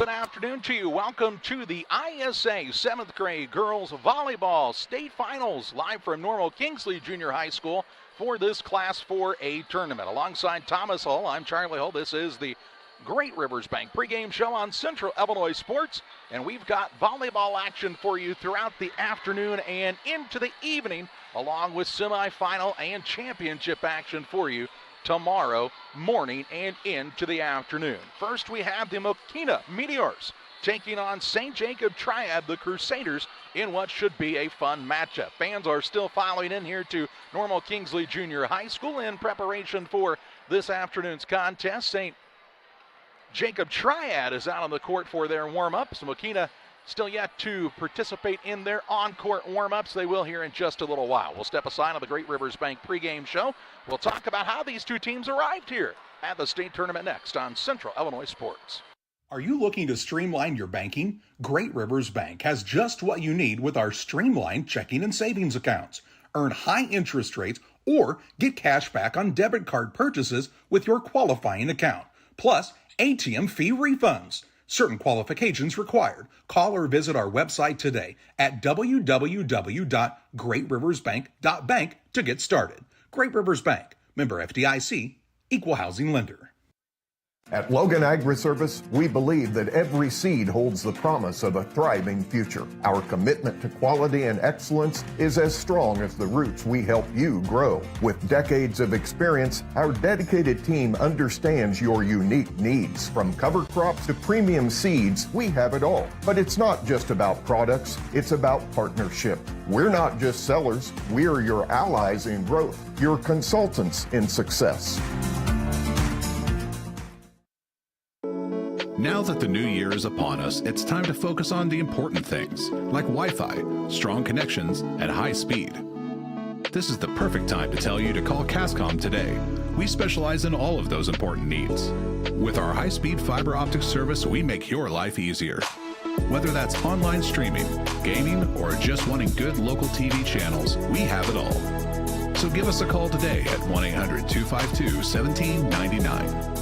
Good afternoon to you. Welcome to the IESA 7th grade girls volleyball state finals, live from Normal Kingsley Junior High School for this Class 4A tournament. Alongside Thomas Hull, I'm Charlie Hull. This is the Great Rivers Bank pregame show on Central Illinois Sports, and we've got volleyball action for you throughout the afternoon and into the evening, along with semifinal and championship action for you tomorrow morning and into the afternoon. First, we have the Mokena Meteors taking on St. Jacob Triad, the Crusaders, in what should be a fun matchup. Fans are still filing in here to Normal Kingsley Junior High School in preparation for this afternoon's contest. St. Jacob Triad is out on the court for their warm-ups. Mokena still yet to participate in their on-court warm-ups. They will here in just a little while. We'll step aside on the Great Rivers Bank pregame show. We'll talk about how these two teams arrived here at the state tournament next on Central Illinois Sports. Are you looking to streamline your banking? Great Rivers Bank has just what you need with our streamlined checking and savings accounts. Earn high interest rates or get cash back on debit card purchases with your qualifying account. Plus, ATM fee refunds. Certain qualifications required. Call or visit our website today at www.greatriversbank.bank to get started. Great Rivers Bank, member FDIC, equal housing lender. At Logan Agri-Service, we believe that every seed holds the promise of a thriving future. Our commitment to quality and excellence is as strong as the roots we help you grow. With decades of experience, our dedicated team understands your unique needs. From cover crops to premium seeds, we have it all. But it's not just about products, it's about partnership. We're not just sellers, we're your allies in growth, your consultants in success. Now that the new year is upon us, it's time to focus on the important things, like Wi-Fi, strong connections, and high speed. This is the perfect time to tell you to call Cascom today. We specialize in all of those important needs. With our high-speed fiber optic service, we make your life easier. Whether that's online streaming, gaming, or just wanting good local TV channels, we have it all. So give us a call today at 1-800-252-1799.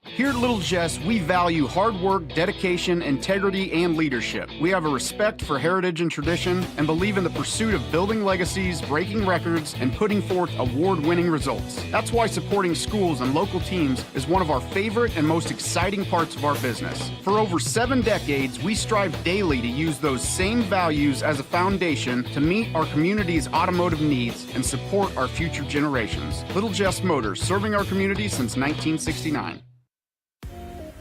Here at Little Jess, we value hard work, dedication, integrity, and leadership. We have a respect for heritage and tradition and believe in the pursuit of building legacies, breaking records, and putting forth award-winning results. That's why supporting schools and local teams is one of our favorite and most exciting parts of our business. For over 7 decades, we strive daily to use those same values as a foundation to meet our community's automotive needs and support our future generations. Little Jess Motors, serving our community since 1969.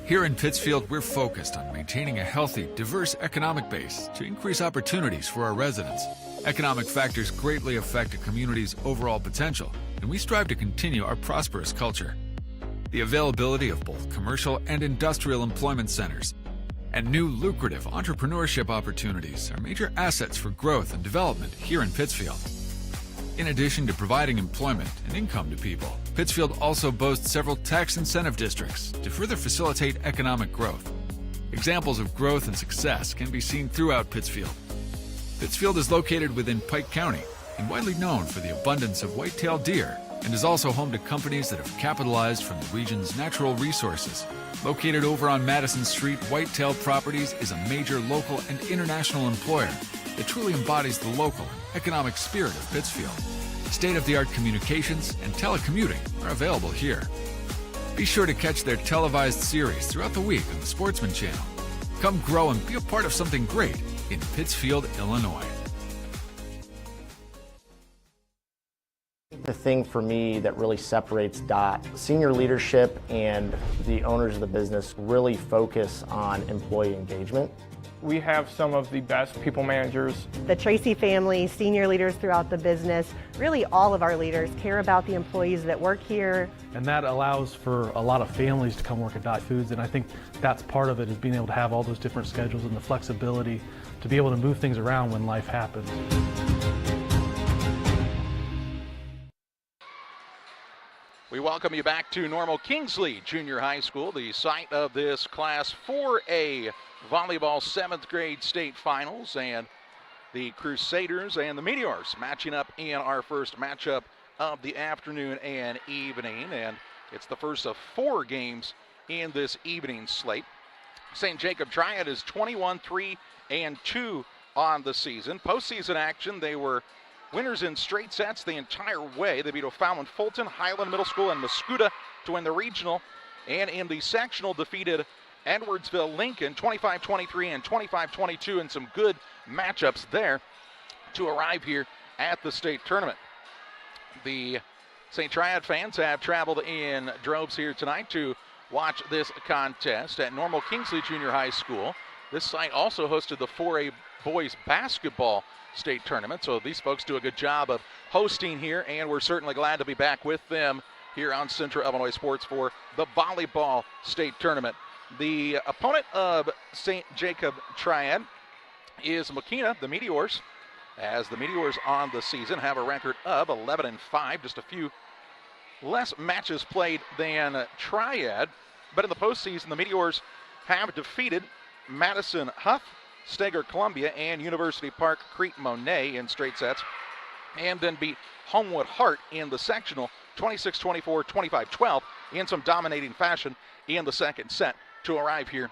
Here in Pittsfield, we're focused on maintaining a healthy, diverse economic base to increase opportunities for our residents. Economic factors greatly affect a community's overall potential, and we strive to continue our prosperous culture. The availability of both commercial and industrial employment centers and new lucrative entrepreneurship opportunities are major assets for growth and development here in Pittsfield. In addition to providing employment and income to people, Pittsfield also boasts several tax incentive districts to further facilitate economic growth. Examples of growth and success can be seen throughout Pittsfield. Pittsfield is located within Pike County and widely known for the abundance of white-tailed deer, and is also home to companies that have capitalized from the region's natural resources. Located over on Madison Street, Whitetail Properties is a major local and international employer that truly embodies the local economic spirit of Pittsfield. State-of-the-art communications and telecommuting are available here. Be sure to catch their televised series throughout the week on the Sportsman Channel. Come grow and be a part of something great in Pittsfield, Illinois. The thing for me that really separates DOT, senior leadership and the owners of the business really focus on employee engagement. We have some of the best people managers. The Tracy family, senior leaders throughout the business, really all of our leaders care about the employees that work here. And that allows for a lot of families to come work at Dot Foods, and I think that's part of it, is being able to have all those different schedules and the flexibility to be able to move things around when life happens. We welcome you back to Normal Kingsley Junior High School, the site of this Class 4A volleyball 7th grade state finals, and the Crusaders and the Meteors matching up in our first matchup of the afternoon and evening. And it's the first of 4 games in this evening slate. St. Jacob Triad is 21-3-2 on the season. Postseason action, they were winners in straight sets the entire way. They beat O'Fallon Fulton, Highland Middle School, and Mascoutah to win the regional. And in the sectional, defeated Edwardsville Lincoln 25-23 and 25-22, and some good matchups there to arrive here at the state tournament. The St. Triad fans have traveled in droves here tonight to watch this contest at Normal Kingsley Junior High School. This site also hosted the 4A boys basketball state tournament, so these folks do a good job of hosting here, and we're certainly glad to be back with them here on Central Illinois Sports for the volleyball state tournament. The opponent of St. Jacob Triad is Mokena, the Meteors, as the Meteors on the season have a record of 11-5, just a few less matches played than Triad. But in the postseason, the Meteors have defeated Madison Huff, Steger Columbia, and University Park Crete Monet in straight sets, and then beat Homewood Hart in the sectional 26-24, 25-12 in some dominating fashion in the second set to arrive here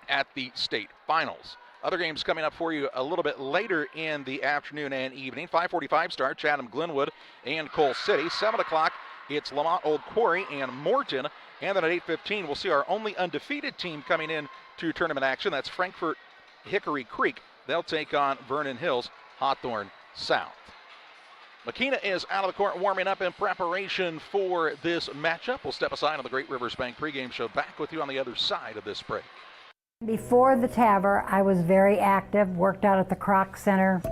at the state finals. Other games coming up for you a little bit later in the afternoon and evening. 5:45 start, Chatham Glenwood and Cole City. 7 o'clock, it's Lamont Old Quarry and Morton. And then at 8:15, we'll see our only undefeated team coming in to tournament action. That's Frankfort Hickory Creek. They'll take on Vernon Hills Hawthorne South. Mokena is out of the court warming up in preparation for this matchup. We'll step aside on the Great Rivers Bank pregame show. Back with you on the other side of this break. Before the TAVR, I was very active, worked out at the Kroc Center.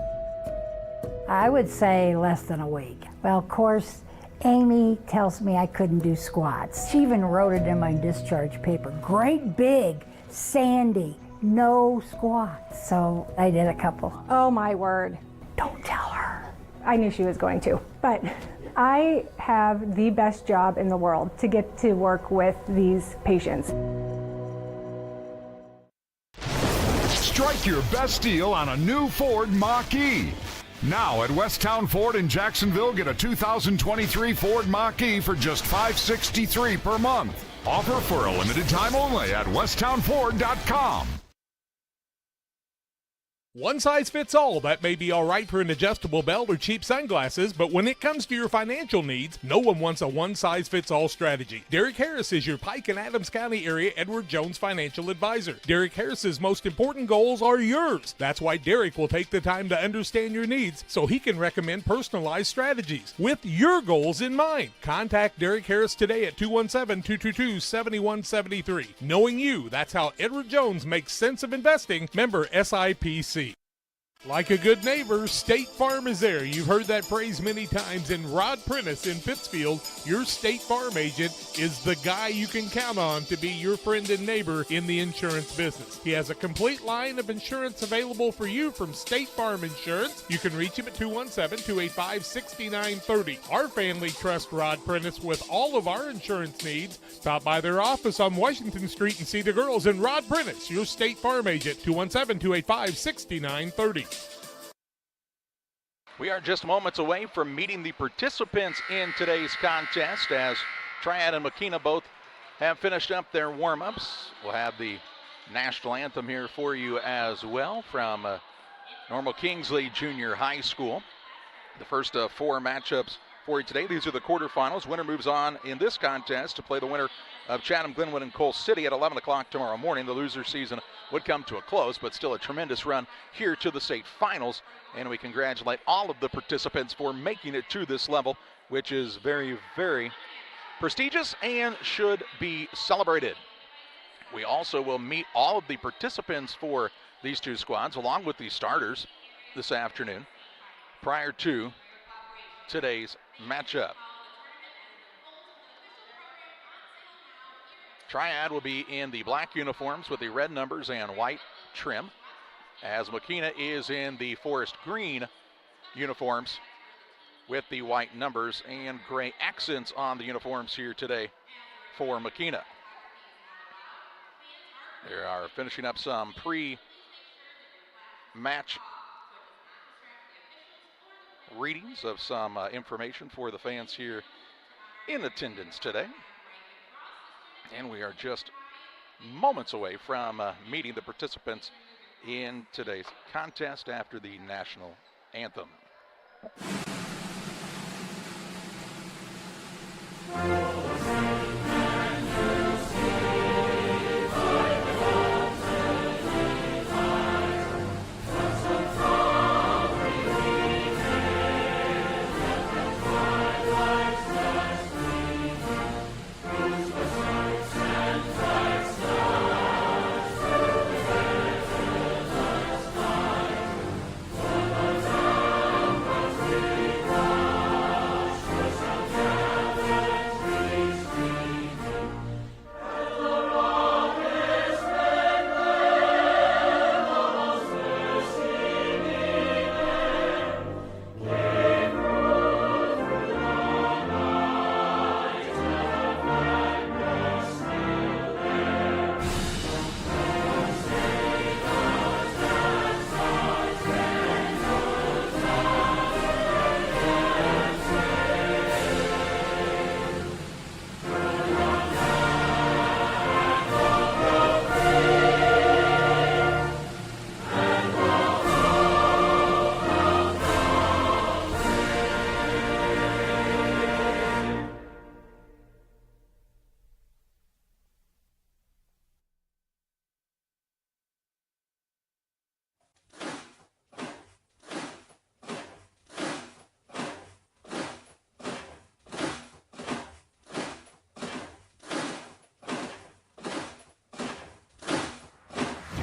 I would say less than a week. Well, of course, Amy tells me I couldn't do squats. She even wrote it in my discharge paper. Great big, Sandy, no squats. So I did a couple. Oh my word. Don't tell her. I knew she was going to, but I have the best job in the world to get to work with these patients. Strike your best deal on a new Ford Mach-E. Now at Westtown Ford in Jacksonville, get a 2023 Ford Mach-E for just $563 per month. Offer for a limited time only at westtownford.com. One size fits all. That may be all right for an adjustable belt or cheap sunglasses, but when it comes to your financial needs, no one wants a one-size-fits-all strategy. Derek Harris is your Pike and Adams County area Edward Jones financial advisor. Derek Harris's most important goals are yours. That's why Derek will take the time to understand your needs so he can recommend personalized strategies with your goals in mind. Contact Derek Harris today at 217-222-7173. Knowing you, that's how Edward Jones makes sense of investing. Member SIPC. Like a good neighbor, State Farm is there. You've heard that phrase many times, and Rod Prentice in Pittsfield, your State Farm agent, is the guy you can count on to be your friend and neighbor in the insurance business. He has a complete line of insurance available for you from State Farm Insurance. You can reach him at 217-285-6930. Our family trusts Rod Prentice with all of our insurance needs. Stop by their office on Washington Street and see the girls. And Rod Prentice, your State Farm agent, 217-285-6930. We are just moments away from meeting the participants in today's contest as Triad and Mokena both have finished up their warm-ups. We'll have the national anthem here for you as well from Normal Kingsley Junior High School. The first of four matchups for you today. These are the quarterfinals. Winner moves on in this contest to play the winner of Chatham Glenwood and Cole City at 11 o'clock tomorrow morning. The loser season would come to a close, but still a tremendous run here to the state finals. And we congratulate all of the participants for making it to this level, which is very, very prestigious and should be celebrated. We also will meet all of the participants for these two squads, along with the starters this afternoon, prior to today's matchup. Triad will be in the black uniforms with the red numbers and white trim, as Mokena is in the forest green uniforms with the white numbers and gray accents on the uniforms here today for Mokena. They are finishing up some pre-match readings of some information for the fans here in attendance today. And we are just moments away from meeting the participants in today's contest after the national anthem.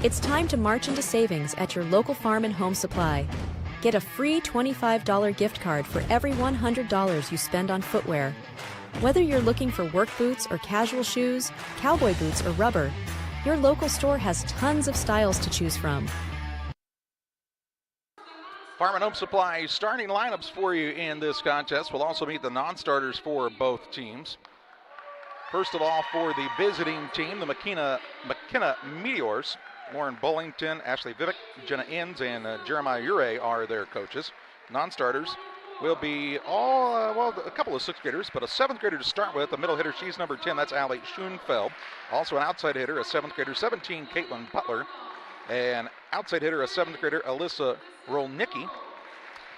It's time to march into savings at your local farm and home supply. Get a free $25 gift card for every $100 you spend on footwear. Whether you're looking for work boots or casual shoes, cowboy boots or rubber, your local store has tons of styles to choose from. Farm and Home Supply starting lineups for you in this contest. We'll also meet the non-starters for both teams. First of all, for the visiting team, the Mokena Meteors. Lauren Bullington, Ashley Vivek, Jenna Inns, and Jeremiah Ure are their coaches. Non-starters will be a couple of sixth graders, but a seventh grader to start with. The middle hitter, she's number 10, that's Allie Schoenfeld. Also an outside hitter, a seventh grader, 17, Caitlin Butler. An outside hitter, a seventh grader, Alyssa Rolnicki.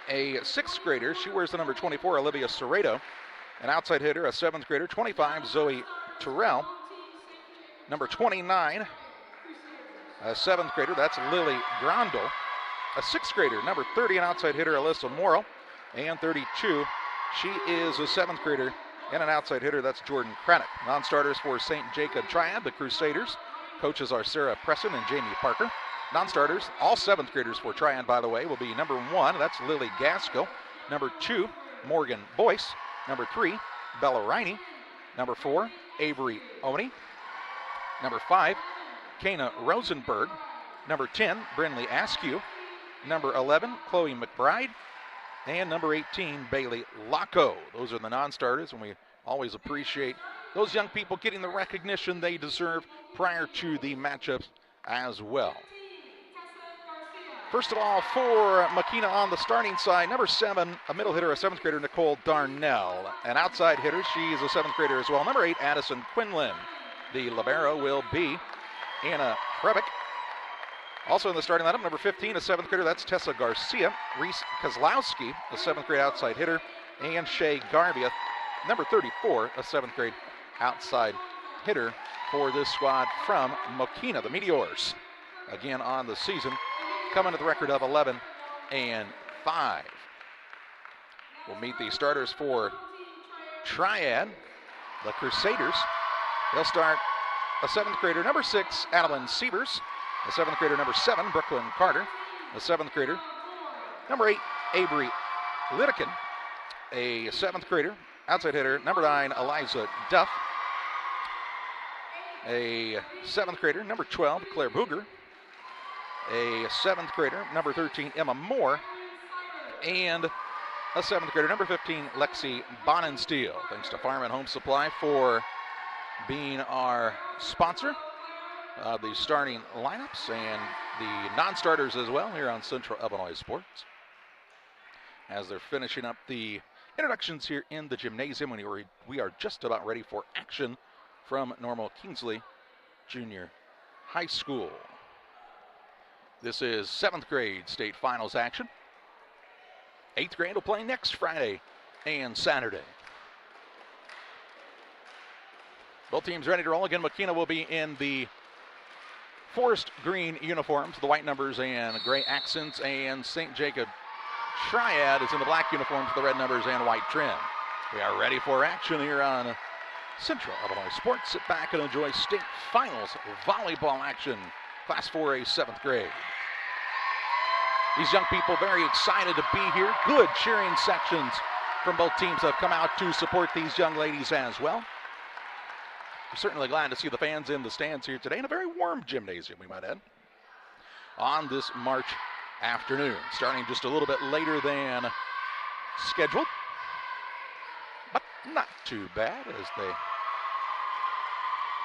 A sixth grader, she wears the number 24, Olivia Serrato. An outside hitter, a seventh grader, 25, Zoe Terrell. Number 29, a seventh grader, that's Lily Grondel. A sixth grader, number 30, an outside hitter, Alyssa Morrow. And 32, she is a seventh grader and an outside hitter, that's Jordan Craddock. Non-starters for St. Jacob Triad, the Crusaders. Coaches are Sarah Presson and Jamie Parker. Non-starters, all seventh graders for Triad, by the way, will be number 1, that's Lily Gaskell. Number 2, Morgan Boyce. Number 3, Bella Riney. Number 4, Avery Oney. Number 5, Kana Rosenberg. Number 10, Brinley Askew. Number 11, Chloe McBride. And number 18, Bailey Locko. Those are the non-starters, and we always appreciate those young people getting the recognition they deserve prior to the matchups as well. First of all, for Mokena on the starting side, number 7, a middle hitter, a seventh grader, Nicole Darnell. An outside hitter, she's a seventh grader as well. Number 8, Addison Quinlan. The libero will be Anna Hrebick. Also in the starting lineup, number 15, a seventh grader, that's Tessa Garcia. Reese Kozlowski, a seventh grade outside hitter. And Shay Garvey, number 34, a seventh grade outside hitter for this squad from Mokena, the Meteors. Again on the season, coming to the record of 11-5. We'll meet the starters for Triad, the Crusaders. They'll start a seventh grader, number 6, Adeline Sievers. A seventh grader, number 7, Brooklyn Carter. A seventh grader, number 8, Avery Litteken. A seventh grader, outside hitter, number 9, Eliza Duff. A seventh grader, number 12, Claire Booger. A seventh grader, number 13, Emma Moore. And a seventh grader, number 15, Lexi Bonensteel. Thanks to Farm and Home Supply for being our sponsor of the starting lineups and the non-starters as well here on Central Illinois Sports. As they're finishing up the introductions here in the gymnasium, when we are just about ready for action from Normal Kingsley Junior High School. This is 7th grade state finals action. 8th grade will play next Friday and Saturday. Both teams ready to roll. Again, Mokena will be in the forest green uniforms, the white numbers and gray accents, and St. Jacob Triad is in the black uniforms, the red numbers and white trim. We are ready for action here on Central Illinois Sports. Sit back and enjoy state finals volleyball action, Class 4A 7th grade. These young people very excited to be here. Good cheering sections from both teams have come out to support these young ladies as well. We're certainly glad to see the fans in the stands here today in a very warm gymnasium, we might add, on this March afternoon. Starting just a little bit later than scheduled, but not too bad as they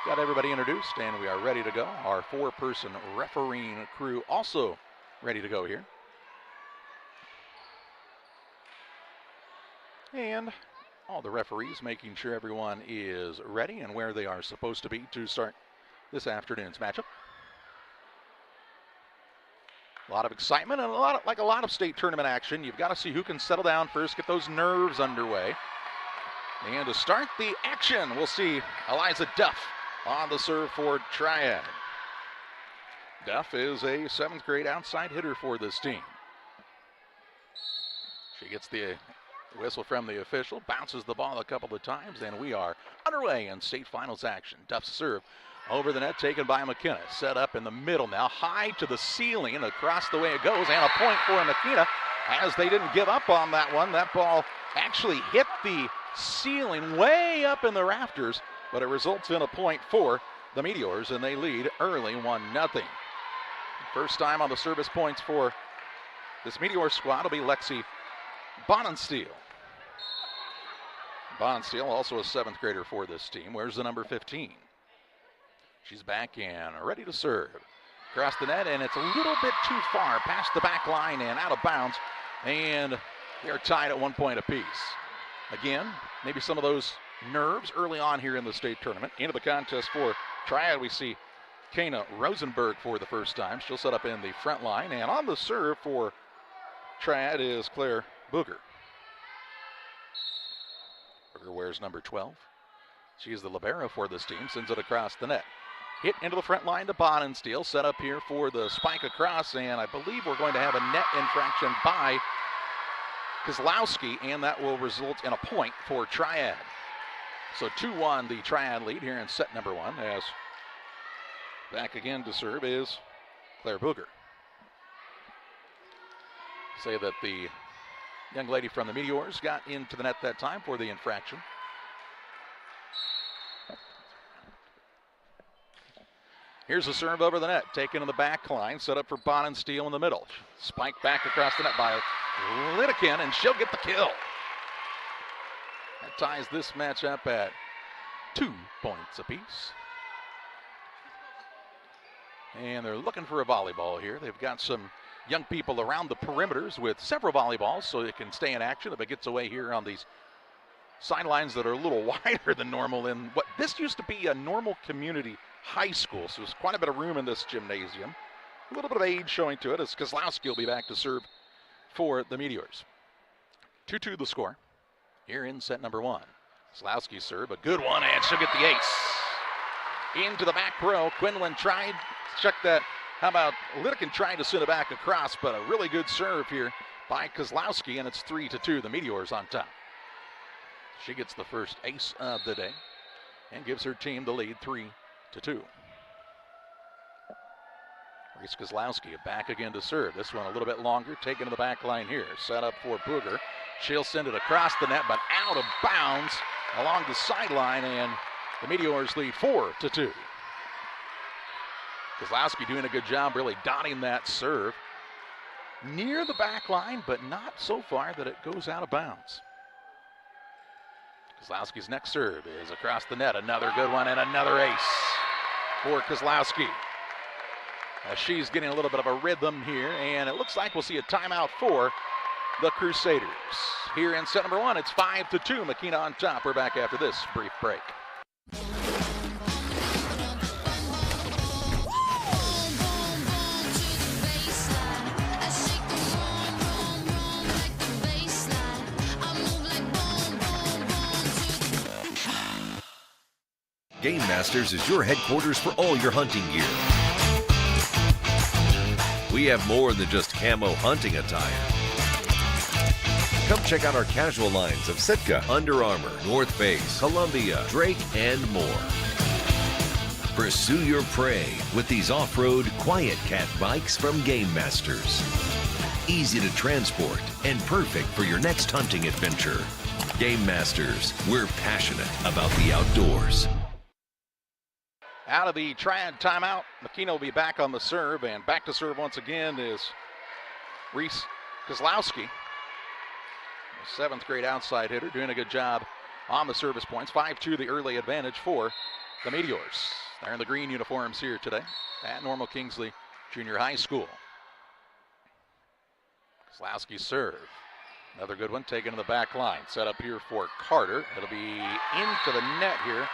got everybody introduced and we are ready to go. Our 4-person refereeing crew also ready to go here. And all the referees making sure everyone is ready and where they are supposed to be to start this afternoon's matchup. A lot of excitement and like a lot of state tournament action. You've got to see who can settle down first, get those nerves underway. And to start the action, we'll see Eliza Duff on the serve for Triad. Duff is a 7th grade outside hitter for this team. She gets the whistle from the official, bounces the ball a couple of times, and we are underway in state finals action. Duff's serve over the net, taken by Mokena. Set up in the middle now, high to the ceiling, and across the way it goes, and a point for Mokena as they didn't give up on that one. That ball actually hit the ceiling way up in the rafters, but it results in a point for the Meteors, and they lead early 1-0. First time on the service points for this Meteor squad will be Lexi Bonensteel. Bonensteel, also a 7th grader for this team. Where's the number 15? She's back and ready to serve. Across the net, and it's a little bit too far past the back line and out of bounds. And they're tied at 1 point apiece. Again, maybe some of those nerves early on here in the state tournament. Into the contest for Triad, we see Kana Rosenberg for the first time. She'll set up in the front line. And on the serve for Triad is Claire Booger. Booger wears number 12. She is the libero for this team, sends it across the net. Hit into the front line to Bonensteel, set up here for the spike across, and I believe we're going to have a net infraction by Kozlowski, and that will result in a point for Triad. So 2-1 the Triad lead here in set number 1, as back again to serve is Claire Booger. Say that the young lady from the Meteors got into the net that time for the infraction. Here's a serve over the net, taken in the back line, set up for Bonensteel in the middle. Spike back across the net by Linekin, and she'll get the kill. That ties this match up at 2 points apiece. And they're looking for a volleyball here. They've got some young people around the perimeters with several volleyballs so it can stay in action if it gets away here on these sidelines that are a little wider than normal in what this used to be a Normal Community High School. So there's quite a bit of room in this gymnasium. A little bit of age showing to it as Kozlowski will be back to serve for the Meteors. 2-2 the score here in set number 1. Kozlowski's serve, a good one, and she'll get the ace. Into the back row, Quinlan tried, check that. How about Linekin trying to send it back across, but a really good serve here by Kozlowski, and it's 3-2, the Meteors on top. She gets the first ace of the day and gives her team the lead 3-2. Reese Kozlowski back again to serve. This one a little bit longer, taken to the back line here. Set up for Booger. She'll send it across the net, but out of bounds along the sideline, and the Meteors lead 4-2. Kozlowski doing a good job really dotting that serve near the back line, but not so far that it goes out of bounds. Kozlowski's next serve is across the net. Another good one and another ace for Kozlowski. She's getting a little bit of a rhythm here, and it looks like we'll see a timeout for the Crusaders. Here in set number 1, it's 5-2. Mokena on top. We're back after this brief break. Game Masters is your headquarters for all your hunting gear. We have more than just camo hunting attire. Come check out our casual lines of Sitka, Under Armour, North Face, Columbia, Drake, and more. Pursue your prey with these off-road Quiet Cat bikes from Game Masters. Easy to transport and perfect for your next hunting adventure. Game Masters, we're passionate about the outdoors. Out of the Triad timeout, Mokena will be back on the serve, and back to serve once again is Reese Kozlowski, a 7th grade outside hitter, doing a good job on the service points. 5-2 the early advantage for the Meteors. They're in the green uniforms here today at Normal Kingsley Junior High School. Kozlowski serve. Another good one taken to the back line. Set up here for Carter. It'll be into the net here.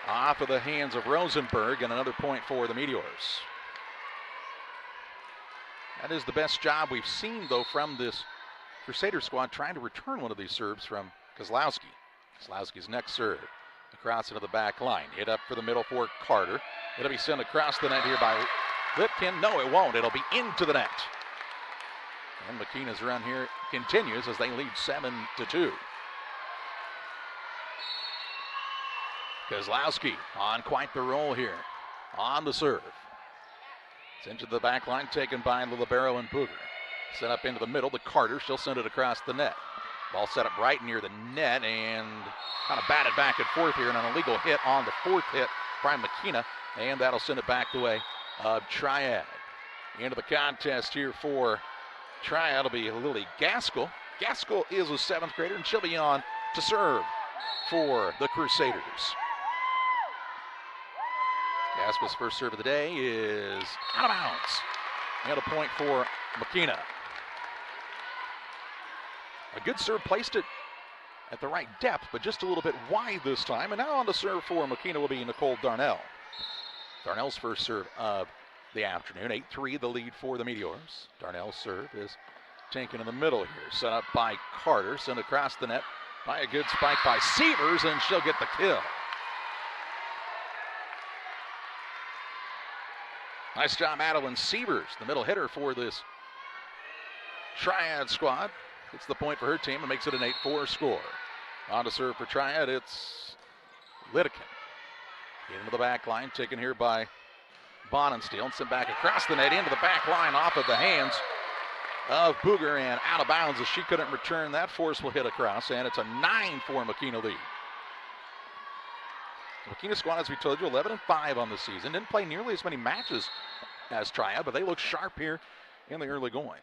Off of the hands of Rosenberg, and another point for the Meteors. That is the best job we've seen, though, from this Crusader squad trying to return one of these serves from Kozlowski. Kozlowski's next serve. Across into the back line. Hit up for the middle for Carter. It'll be sent across the net here by Lipkin. No, it won't. It'll be into the net. And Mokena's run here continues as they lead 7-2. Kozlowski on quite the roll here on the serve. It's into the back line, taken by the libero and Booger. Set up into the middle to Carter. She'll send it across the net. Ball set up right near the net and kind of batted back and forth here, and an illegal hit on the 4th hit by Mokena, and that'll send it back the way of Triad. Into the contest here for Triad will be Lily Gaskell. Gaskell is a 7th grader, and she'll be on to serve for the Crusaders. Gaskell's first serve of the day is out of bounds. And a point for Mokena. A good serve, placed it at the right depth, but just a little bit wide this time. And now on to serve for Mokena will be Nicole Darnell. Darnell's first serve of the afternoon. 8-3 the lead for the Meteors. Darnell's serve is taken in the middle here. Set up by Carter. Sent across the net by a good spike by Sievers, and she'll get the kill. Nice job, Madeline Sievers, the middle hitter for this Triad squad. Gets the point for her team and makes it an 8-4 score. On to serve for Triad, it's Lidekin. Into the back line, taken here by Bonensteel, and sent back across the net into the back line off of the hands of Booger and out of bounds as she couldn't return that forceful hit across, and it's a 9-4 Mokena lead. Mokena squad, as we told you, 11-5 on the season. Didn't play nearly as many matches as Triad, but they look sharp here in the early going.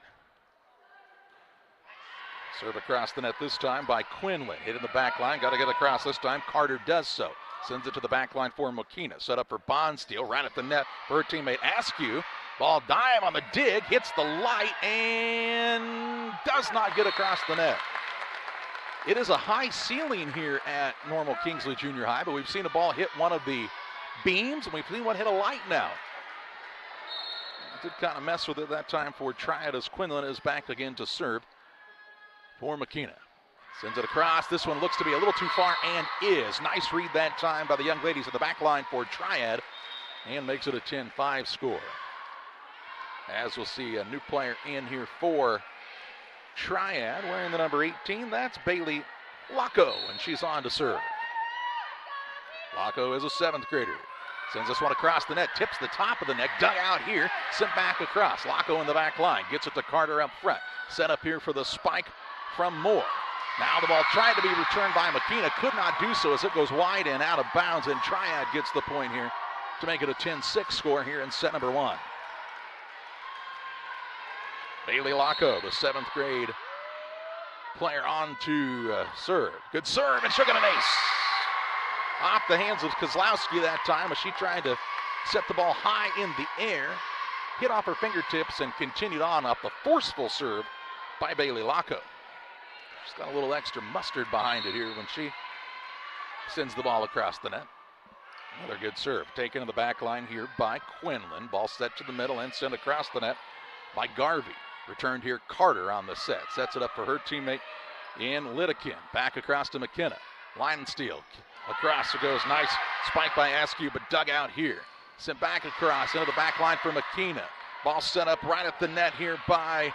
Serve across the net this time by Quinlan. Hit in the back line. Got to get across this time. Carter does so. Sends it to the back line for Mokena. Set up for Bonesteel. Right at the net for her teammate Askew. Ball dive on the dig. Hits the light and does not get across the net. It is a high ceiling here at Normal Kingsley Junior High, but we've seen a ball hit one of the beams, and we've seen one hit a light now. Did kind of mess with it that time for Triad as Quinlan is back again to serve for Mokena. Sends it across. This one looks to be a little too far and is. Nice read that time by the young ladies at the back line for Triad and makes it a 10-5 score. As we'll see a new player in here for Triad wearing the number 18. That's Bailey Locko, and she's on to serve. Locko is a 7th grader. Sends this one across the net, tips the top of the net, dug out here, sent back across. Locko in the back line, gets it to Carter up front. Set up here for the spike from Moore. Now the ball tried to be returned by Mokena, could not do so as it goes wide and out of bounds, and Triad gets the point here to make it a 10-6 score here in set number 1. Bailey Locko, the 7th grade player, on to serve. Good serve, and she'll get an ace. Off the hands of Kozlowski that time as she tried to set the ball high in the air. Hit off her fingertips and continued on up the forceful serve by Bailey Locko. She's got a little extra mustard behind it here when she sends the ball across the net. Another good serve taken in the back line here by Quinlan. Ball set to the middle and sent across the net by Garvey. Returned here Carter on the set. Sets it up for her teammate in Lidekin. Back across to Mokena. Line and steal. Across it goes. Nice spike by Askew, but dug out here. Sent back across into the back line for Mokena. Ball set up right at the net here by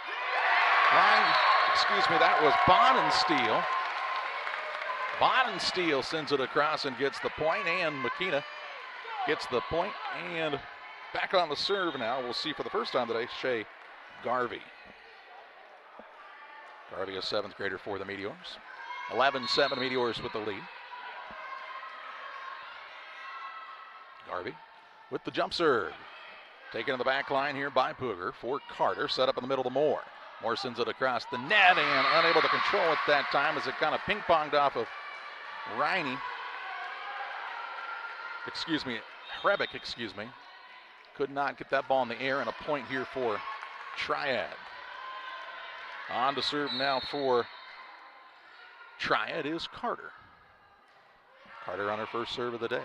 that was Bonensteel. Bonensteel sends it across and gets the point, and Mokena gets the point. And back on the serve now, we'll see for the first time today, Shea Garvey. Garvey, a 7th grader for the Meteors. 11-7 Meteors with the lead. Garvey with the jump serve. Taken to the back line here by Pooger for Carter. Set up in the middle to Moore. Moore sends it across the net and unable to control it that time as it kind of ping-ponged off of Hrebeck, Could not get that ball in the air, and a point here for Triad. On to serve now for Triad is Carter. Carter on her first serve of the day.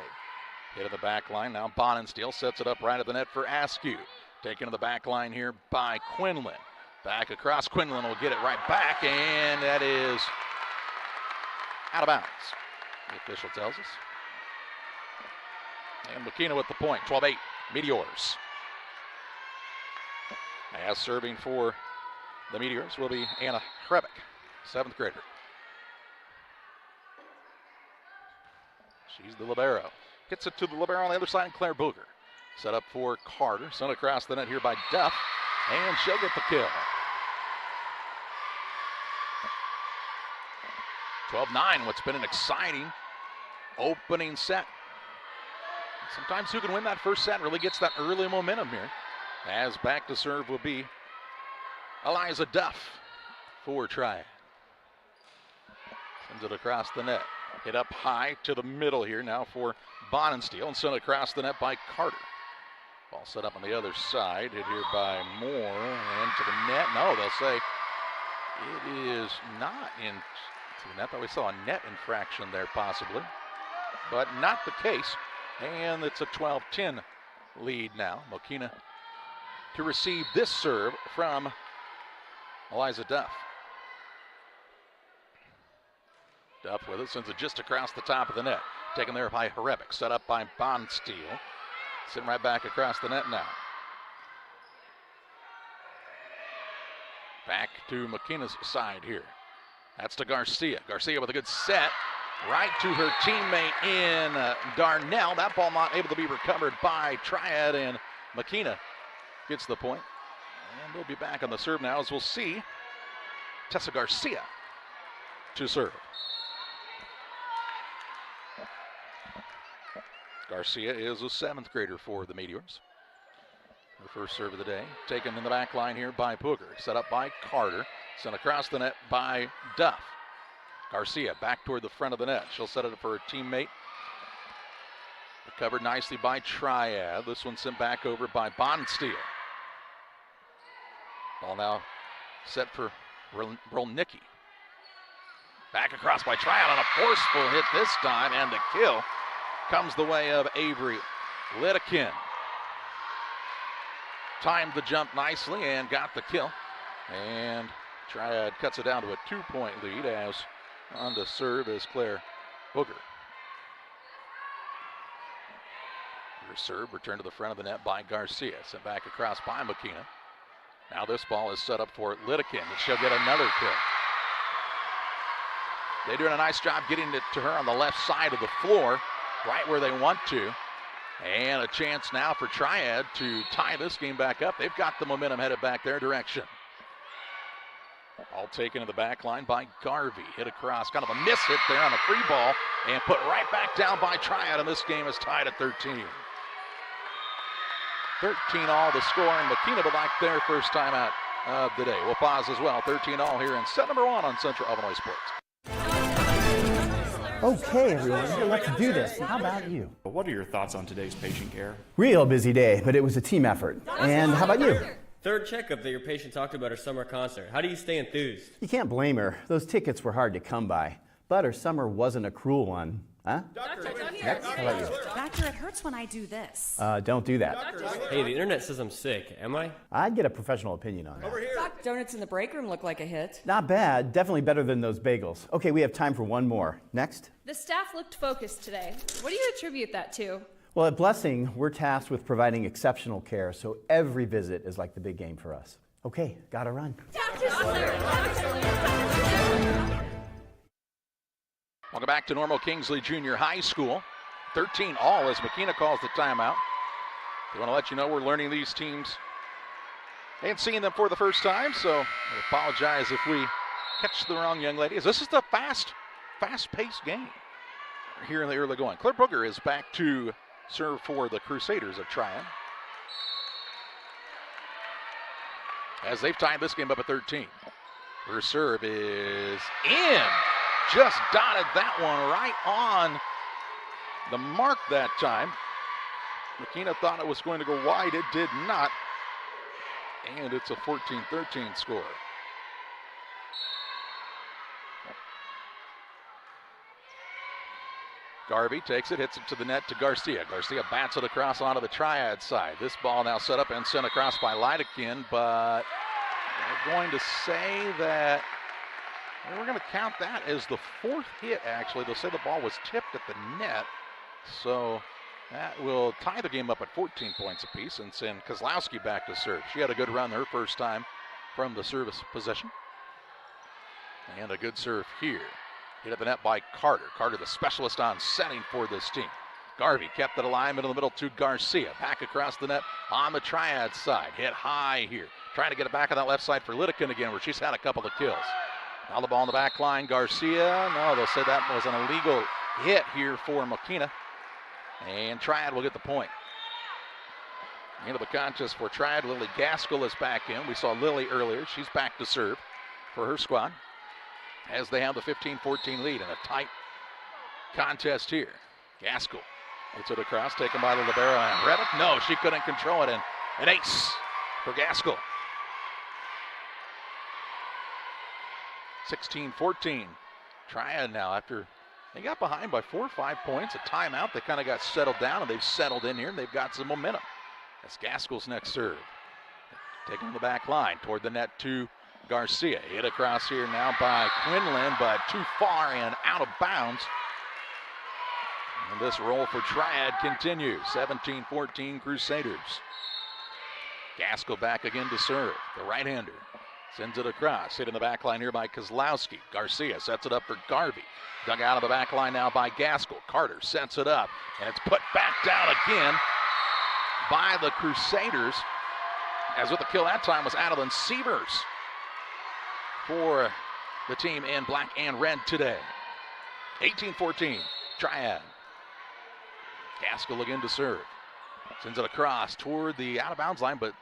Hit of the back line. Now Bonensteel sets it up right at the net for Askew. Taken to the back line here by Quinlan. Back across. Quinlan will get it right back, and that is out of bounds. The official tells us. And Mokena with the point. 12-8 Meteors. As serving for the Meteors will be Anna Hrebeck, 7th grader. She's the libero. Gets it to the libero on the other side, Claire Booger. Set up for Carter. Sent across the net here by Duff. And she'll get the kill. 12-9, what's been an exciting opening set. Sometimes who can win that first set really gets that early momentum here. As back to serve will be Eliza Duff for Triad. Sends it across the net. Hit up high to the middle here now for Bonensteel and sent across the net by Carter. Ball set up on the other side. Hit here by Moore and to the net. No, they'll say it is not into the net. But we saw a net infraction there possibly, but not the case. And it's a 12-10 lead now. Mokena to receive this serve from Eliza Duff. Duff with it, sends it just across the top of the net. Taken there by Hrebeck, set up by Bonensteel. Sitting right back across the net now. Back to Mokena's side here. That's to Garcia. Garcia with a good set. Right to her teammate in Darnell. That ball not able to be recovered by Triad, and Mokena gets the point. And we'll be back on the serve now as we'll see Tessa Garcia to serve. Garcia is a 7th grader for the Meteors. Her first serve of the day. Taken in the back line here by Pooger. Set up by Carter. Sent across the net by Duff. Garcia back toward the front of the net. She'll set it up for her teammate. Recovered nicely by Triad. This one sent back over by Bonensteel. Ball now set for Rolnicki. Back across by Triad on a forceful hit this time, and the kill comes the way of Avery Lidekin. Timed the jump nicely and got the kill. And Triad cuts it down to a 2-point lead as on to serve is Claire Booger. Her serve returned to the front of the net by Garcia. Sent back across by Mokena. Now this ball is set up for Lidekin, and she'll get another kill. They're doing a nice job getting it to her on the left side of the floor, right where they want to. And a chance now for Triad to tie this game back up. They've got the momentum headed back their direction. All taken to the back line by Garvey. Hit across, kind of a miss hit there on a free ball, and put right back down by Triad, and this game is tied at 13. 13 all the score, and Mokena would like their first time out of the day. We'll pause as well. 13 all here in set number 1 on Central Illinois Sports. Okay, everyone, let's do this. How about you? What are your thoughts on today's patient care? Real busy day, but it was a team effort. And how about you? Third checkup that your patient talked about her summer concert. How do you stay enthused? You can't blame her. Those tickets were hard to come by. But her summer wasn't a cruel one. Huh? Doctor, Next, how about you? Doctor, it hurts when I do this. Don't do that. Hey, the internet says I'm sick. Am I? I'd get a professional opinion on that. Over here. Donuts in the break room look like a hit. Not bad. Definitely better than those bagels. Okay, we have time for one more. Next. The staff looked focused today. What do you attribute that to? Well, at Blessing, we're tasked with providing exceptional care, so every visit is like the big game for us. Okay, gotta run. Welcome back to Normal Kingsley Junior High School. 13 all as Mokena calls the timeout. We want to let you know we're learning these teams and seeing them for the first time, so I apologize if we catch the wrong young ladies. This is the fast-paced game here in the early going. Claire Booger is back to serve for the Crusaders of Triad, as they've tied this game up at 13. Her serve is in. Just dotted that one right on the mark that time. Mokena thought it was going to go wide. It did not. And it's a 14-13 score. Garvey takes it, hits it to the net to Garcia. Garcia bats it across onto the Triad side. This ball now set up and sent across by Lydekin, but we're going to say that we're going to count that as the fourth hit, actually. They'll say the ball was tipped at the net, so that will tie the game up at 14 points apiece and send Kozlowski back to serve. She had a good run her first time from the service possession. And a good serve here. Hit at the net by Carter. Carter, the specialist on setting for this team. Garvey kept it alive into the middle to Garcia. Back across the net on the Triad side. Hit high here. Trying to get it back on that left side for Lydekin again, where she's had a couple of kills. Now the ball in the back line. Garcia. No, they'll say that was an illegal hit here for Mokena. And Triad will get the point. Into the contest for Triad. Lily Gaskell is back in. We saw Lily earlier. She's back to serve for her squad, as they have the 15-14 lead in a tight contest here. Gaskell hits it across, taken by the libero and Reddick. No, she couldn't control it, and an ace for Gaskell. 16-14. Triad now, after they got behind by 4 or 5 points, a timeout, they kind of got settled down, and they've settled in here, and they've got some momentum. That's Gaskell's next serve. Taking the back line toward the net to Garcia. Hit across here now by Quinlan, but too far and out of bounds. And this roll for Triad continues. 17-14 Crusaders. Gaskell back again to serve. The right-hander sends it across. Hit in the back line here by Kozlowski. Garcia sets it up for Garvey. Dug out of the back line now by Gaskell. Carter sets it up, and it's put back down again by the Crusaders. As with the kill that time was Adeline Sievers for the team in black and red today. 18-14, Triad. Gaskell again to serve. Sends it across toward the out-of-bounds line, but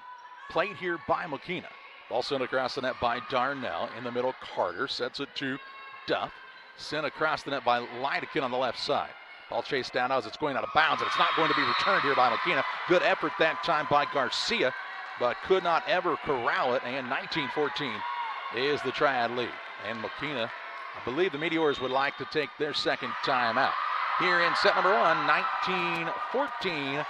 played here by Mokena. Ball sent across the net by Darnell. In the middle, Carter sets it to Duff. Sent across the net by Lydekin on the left side. Ball chased down as it's going out of bounds, and it's not going to be returned here by Mokena. Good effort that time by Garcia, but could not ever corral it, and 19-14 is the Triad lead. And Mokena, I believe the Meteors would like to take their second time out. Here in set number one, 19-14.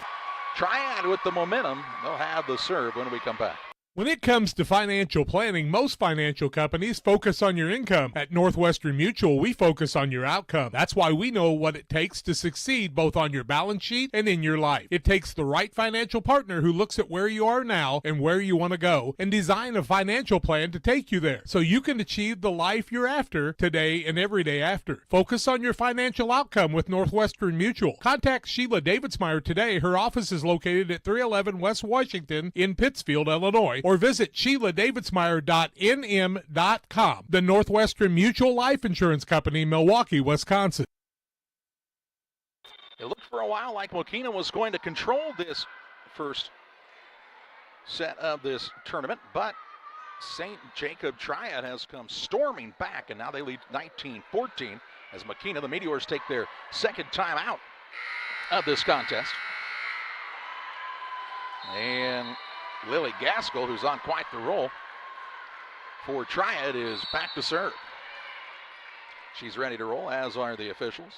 Triad with the momentum. They'll have the serve when we come back. When it comes to financial planning, most financial companies focus on your income. At Northwestern Mutual, we focus on your outcome. That's why we know what it takes to succeed both on your balance sheet and in your life. It takes the right financial partner who looks at where you are now and where you want to go and design a financial plan to take you there so you can achieve the life you're after today and every day after. Focus on your financial outcome with Northwestern Mutual. Contact Sheila Davidsmeyer today. Her office is located at 311 West Washington in Pittsfield, Illinois, or visit SheilaDavidsmeyer.nm.com. The Northwestern Mutual Life Insurance Company, Milwaukee, Wisconsin. It looked for a while like Mokena was going to control this first set of this tournament, but St. Jacob Triad has come storming back, and now they lead 19-14 as Mokena, the Meteors, take their second time out of this contest. And Lily Gaskell, who's on quite the roll for Triad, is back to serve. She's ready to roll, as are the officials.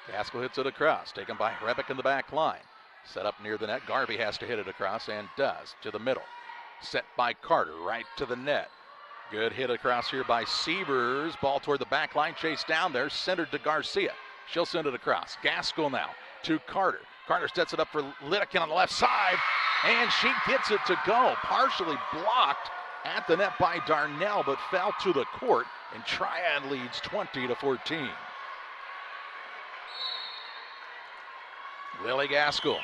Gaskell hits it across, taken by Rebick in the back line. Set up near the net. Garvey has to hit it across and does. To the middle. Set by Carter, right to the net. Good hit across here by Sievers. Ball toward the back line, chased down there, centered to Garcia. She'll send it across. Gaskell now to Carter. Carter sets it up for Lidekin on the left side, and she gets it to go. Partially blocked at the net by Darnell, but fell to the court, and Triad leads 20-14. Lily Gaskell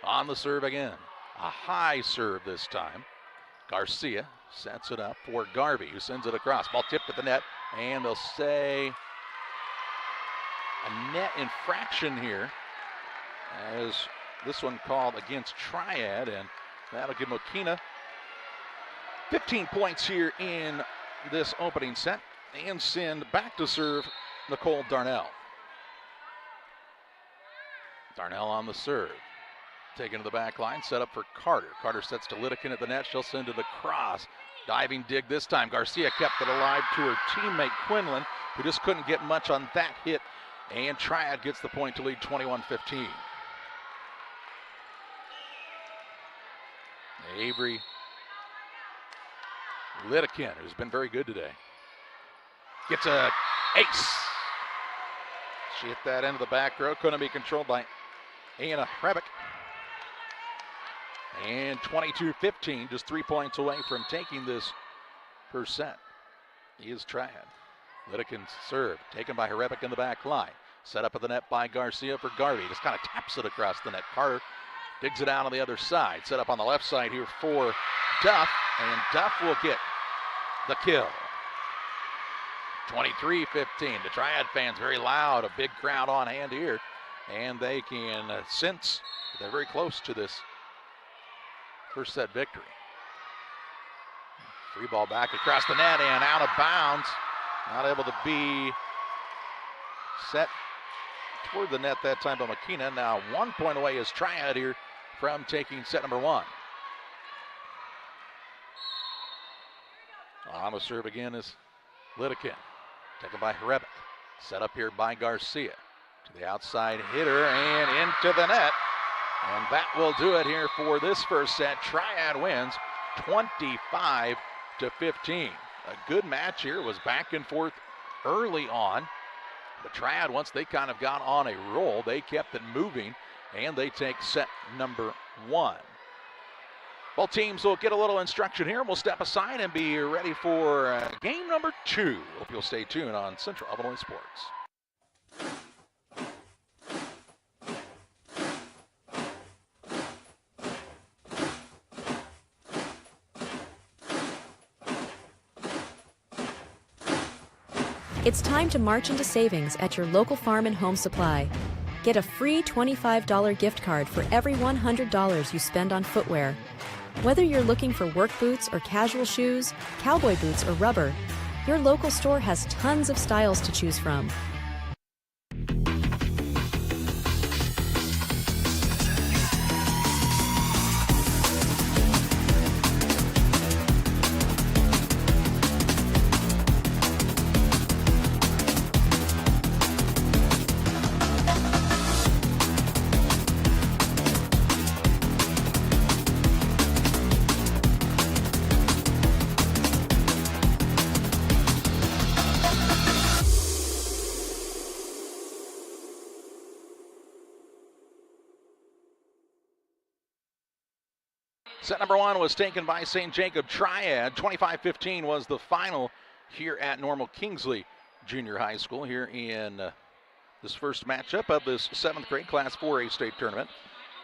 on the serve again. A high serve this time. Garcia sets it up for Garvey, who sends it across. Ball tipped at the net, and they'll say a net infraction here, as this one called against Triad, and that'll give Mokena 15 points here in this opening set, and send back to serve Nicole Darnell. Darnell on the serve. Taken to the back line, set up for Carter. Carter sets to Lidekin at the net. She'll send it across. Diving dig this time. Garcia kept it alive to her teammate Quinlan, who just couldn't get much on that hit. And Triad gets the point to lead 21-15. Avery Lidekin, who's been very good today, gets a ace. She hit that into the back row. Couldn't be controlled by Anna Hrebick. And 22-15, just 3 points away from taking this first set. He is Triad. Lidekin's serve, taken by Hrebick in the back line. Set up at the net by Garcia for Garvey. Just kind of taps it across the net. Carter digs it out on the other side. Set up on the left side here for Duff, and Duff will get the kill. 23-15. The Triad fans very loud, a big crowd on hand here, and they can sense they're very close to this first set victory. Free ball back across the net and out of bounds. Not able to be set toward the net that time by Mokena. Now 1 point away is Triad here from taking set number one. On the serve again is Lidekin. Taken by Hrebick. Set up here by Garcia. To the outside hitter and into the net. And that will do it here for this first set. Triad wins 25-15. A good match here. Was back and forth early on. But Triad, once they kind of got on a roll, they kept it moving, and they take set number one. Both teams will get a little instruction here. We'll step aside and be ready for game number two. Hope you'll stay tuned on Central Illinois Sports. It's time to march into savings at your local farm and home supply. Get a free $25 gift card for every $100 you spend on footwear. Whether you're looking for work boots or casual shoes, cowboy boots or rubber, your local store has tons of styles to choose from. Set number one was taken by St. Jacob Triad. 25-15 was the final here at Normal Kingsley Junior High School here in this first matchup of this 7th grade Class 4A state tournament.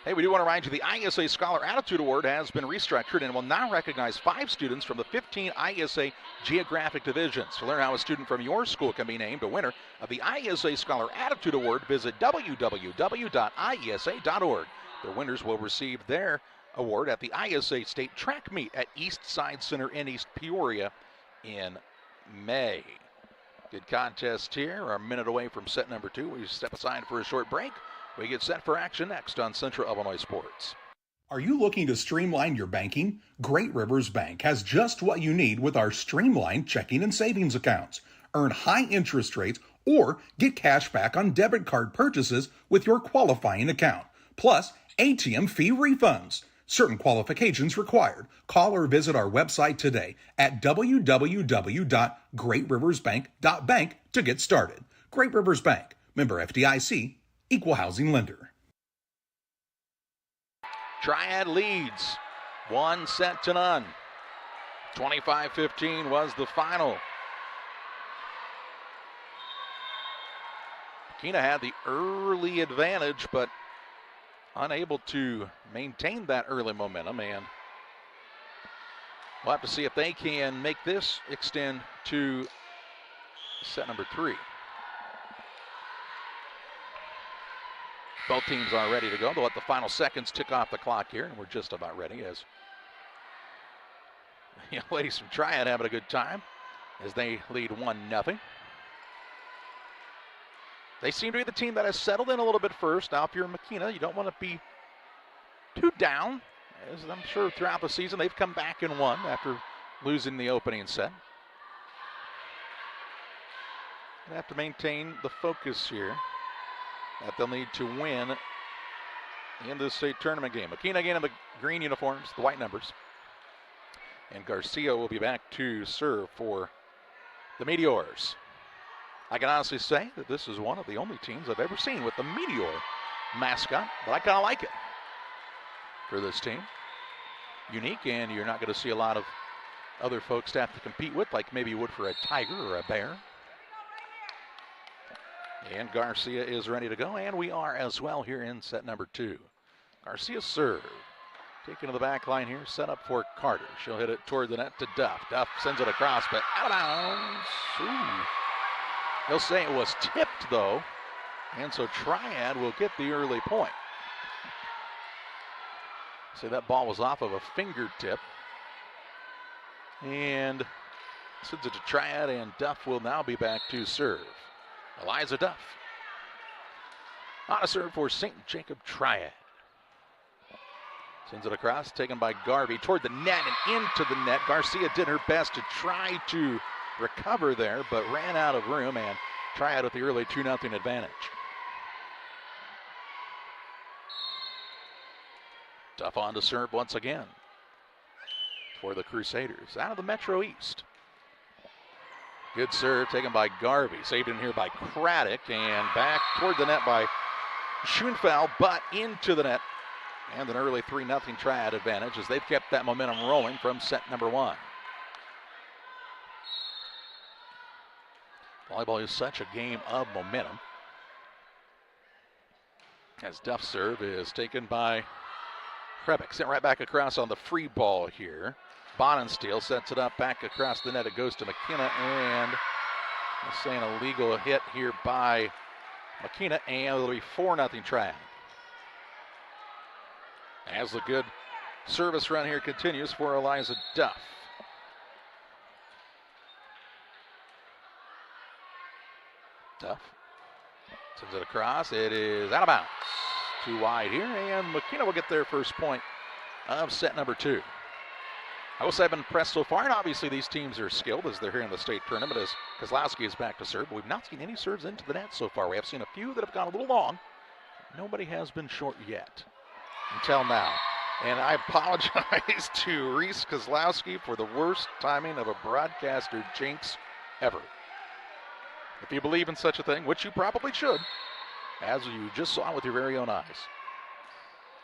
Hey, we do want to remind you the IESA Scholar Attitude Award has been restructured and will now recognize 5 students from the 15 IESA geographic divisions. To learn how a student from your school can be named a winner of the IESA Scholar Attitude Award, visit www.iesa.org. The winners will receive their award at the IESA State Track Meet at East Side Center in East Peoria in May. Good contest here. We're a minute away from set number two. We step aside for a short break. We get set for action next on Central Illinois Sports. Are you looking to streamline your banking? Great Rivers Bank has just what you need with our streamlined checking and savings accounts. Earn high interest rates or get cash back on debit card purchases with your qualifying account. Plus, ATM fee refunds. Certain qualifications required. Call or visit our website today at www.greatriversbank.bank to get started. Great Rivers Bank, member FDIC, equal housing lender. Triad leads 1-0. 25-15 was the final. Mokena had the early advantage, but unable to maintain that early momentum, and we'll have to see if they can make this extend to set number 3. Both teams are ready to go. They'll let the final seconds tick off the clock here, and we're just about ready as the ladies from Triad having a good time as they lead 1-0. They seem to be the team that has settled in a little bit first. Now, if you're Mokena, you don't want to be too down, as I'm sure throughout the season they've come back and won after losing the opening set. They have to maintain the focus here that they'll need to win in this state tournament game. Mokena again in the green uniforms, the white numbers. And Garcia will be back to serve for the Meteors. I can honestly say that this is one of the only teams I've ever seen with the Meteor mascot, but I kind of like it for this team. Unique, and you're not going to see a lot of other folks to have to compete with, like maybe you would for a tiger or a bear. And Garcia is ready to go, and we are as well here in set number 2. Garcia serve. Taken to the back line here, set up for Carter. She'll hit it toward the net to Duff. Duff sends it across, but out of bounds. Ooh. He'll say it was tipped, though, and so Triad will get the early point. So that ball was off of a fingertip. And sends it to Triad, and Duff will now be back to serve. Eliza Duff on a serve for St. Jacob Triad. Sends it across, taken by Garvey toward the net and into the net. Garcia did her best to try to recover there, but ran out of room, and Triad with the early 2-0 advantage. Duff on to serve once again for the Crusaders out of the Metro East. Good serve taken by Garvey, saved in here by Craddock, and back toward the net by Schoenfeld, but into the net. And an early 3-0 Triad advantage as they've kept that momentum rolling from set number 1. Volleyball is such a game of momentum. As Duff's serve is taken by Krebick. Sent right back across on the free ball here. Bonensteel sets it up back across the net. It goes to Mokena, and I'm saying a legal hit here by Mokena, and it'll be 4-0 Triad. As the good service run here continues for Eliza Duff. Duff sends it across. It is out of bounds. Too wide here, and Mokena will get their first point of set number 2. I will say I've been impressed so far, and obviously these teams are skilled as they're here in the state tournament as Kozlowski is back to serve, but we've not seen any serves into the net so far. We have seen a few that have gone a little long. Nobody has been short yet until now. And I apologize to Reese Kozlowski for the worst timing of a broadcaster jinx ever. If you believe in such a thing, which you probably should, as you just saw with your very own eyes.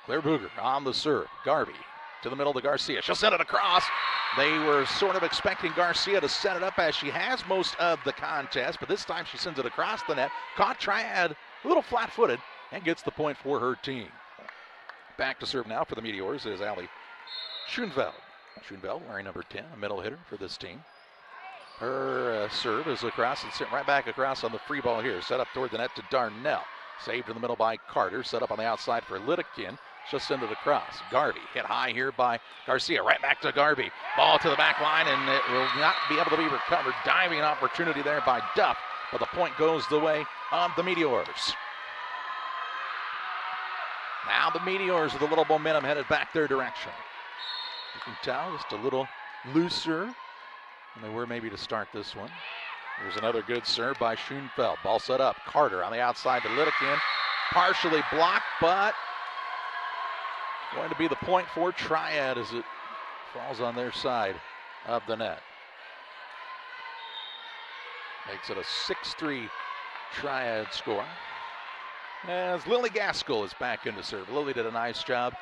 Claire Booger on the serve. Garvey to the middle to Garcia. She'll send it across. They were sort of expecting Garcia to set it up as she has most of the contest, but this time she sends it across the net. Caught Triad a little flat-footed and gets the point for her team. Back to serve now for the Meteors is Allie Schoenfeld. Schoenfeld wearing number 10, a middle hitter for this team. Her serve is across and sent right back across on the free ball here. Set up toward the net to Darnell. Saved in the middle by Carter. Set up on the outside for Lidekin. She'll send it across. Garvey hit high here by Garcia. Right back to Garvey. Ball to the back line, and it will not be able to be recovered. Diving opportunity there by Duff, but the point goes the way of the Meteors. Now the Meteors with a little momentum headed back their direction. You can tell just a little looser than they were maybe to start this one. Here's another good serve by Schoenfeld. Ball set up. Carter on the outside to Lidekin. Partially blocked, but Going to be the point for Triad as it falls on their side of the net. Makes it a 6-3 Triad score. As Lily Gaskell is back into serve. Lily did a nice job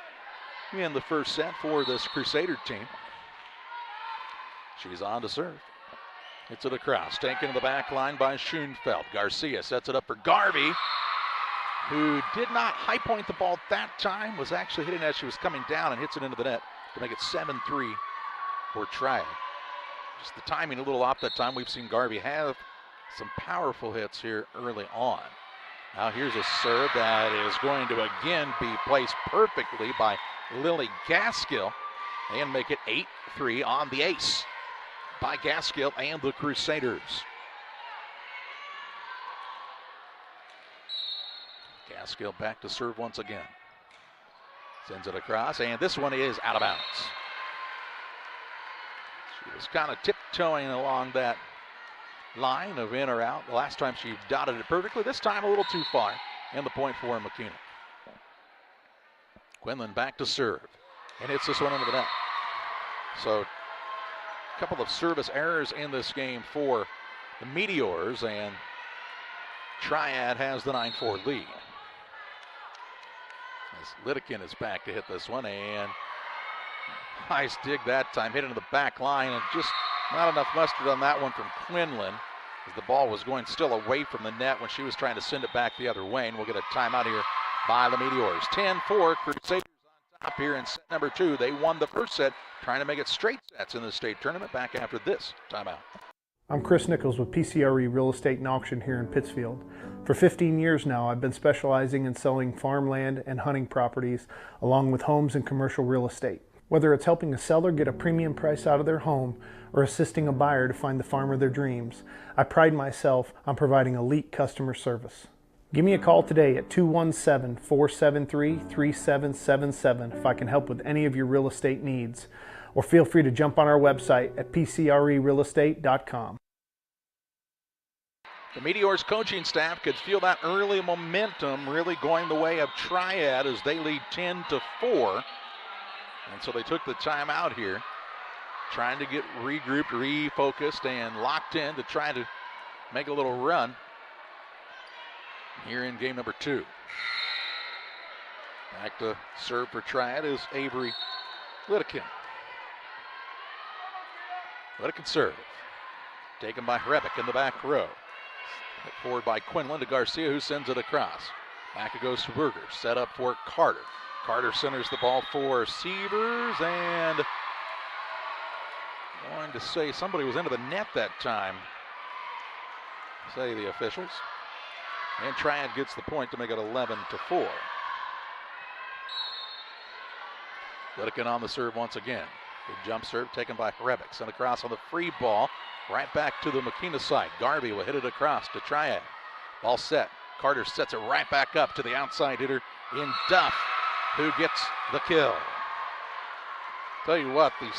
in the first set for this Crusader team. She's on to serve. Hits it across, taken to the back line by Schoenfeld. Garcia sets it up for Garvey, who did not high point the ball that time, was actually hitting as she was coming down and hits it into the net to make it 7-3 for Triad. Just the timing a little off that time. We've seen Garvey have some powerful hits here early on. Now here's a serve that is going to again be placed perfectly by Lily Gaskill and make it 8-3 on the ace by Gaskill and the Crusaders. Gaskill back to serve once again. Sends it across, and this one is out of bounds. She was kind of tiptoeing along that line of in or out. The last time she dotted it perfectly, this time a little too far, and the point for Mokena. Quinlan back to serve, and hits this one into the net. So a couple of service errors in this game for the Meteors, and Triad has the 9-4 lead. As Lidekin is back to hit this one, and nice dig that time, hit into the back line, and just not enough mustard on that one from Quinlan, as the ball was going still away from the net when she was trying to send it back the other way, and we'll get a timeout here by the Meteors. 10-4, Crusaders on top here in set number 2. They won the first set, trying to make it straight sets in the state tournament. Back after this timeout. I'm Chris Nichols with PCRE Real Estate and Auction here in Pittsfield. For 15 years now, I've been specializing in selling farmland and hunting properties, along with homes and commercial real estate. Whether it's helping a seller get a premium price out of their home or assisting a buyer to find the farm of their dreams, I pride myself on providing elite customer service. Give me a call today at 217-473-3777 if I can help with any of your real estate needs, or feel free to jump on our website at pcrerealestate.com. The Meteors coaching staff could feel that early momentum really going the way of Triad as they lead 10-4. And so they took the timeout here, trying to get regrouped, refocused, and locked in to try to make a little run here in game number 2. Back to serve for Triad is Avery Lidekin. Lidekin serve. Taken by Hrebic in the back row. Hit forward by Quinlan to Garcia, who sends it across. Back it goes to Berger. Set up for Carter. Carter centers the ball for Sievers, and going to say somebody was into the net that time, say the officials. And Triad gets the point to make it 11-4. Lidekin on the serve once again. Good jump serve taken by Hrebic. Sent across on the free ball. Right back to the Mokena side. Garvey will hit it across to Triad. Ball set. Carter sets it right back up to the outside hitter in Duff, who gets the kill. Tell you what, the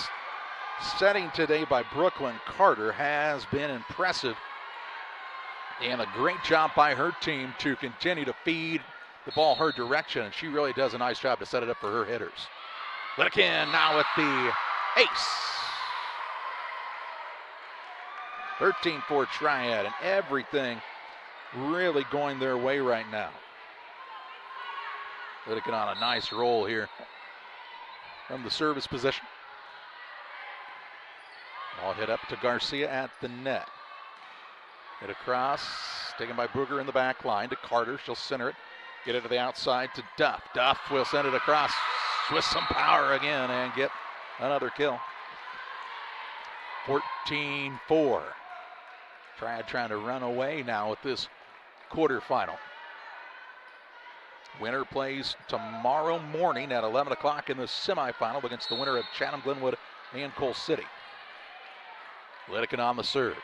setting today by Brooklyn Carter has been impressive, and a great job by her team to continue to feed the ball her direction, and she really does a nice job to set it up for her hitters. Lidekin now with the ace. 13-4 Triad, and everything really going their way right now. Lidekin on a nice roll here from the service position. Ball hit up to Garcia at the net. Hit across, taken by Brugger in the back line to Carter. She'll center it, get it to the outside to Duff. Duff will send it across with some power again and get another kill. 14-4. Triad trying to run away now with this quarterfinal. Winner plays tomorrow morning at 11 o'clock in the semifinal against the winner of Chatham, Glenwood, and Coal City. Lidekin on the serve.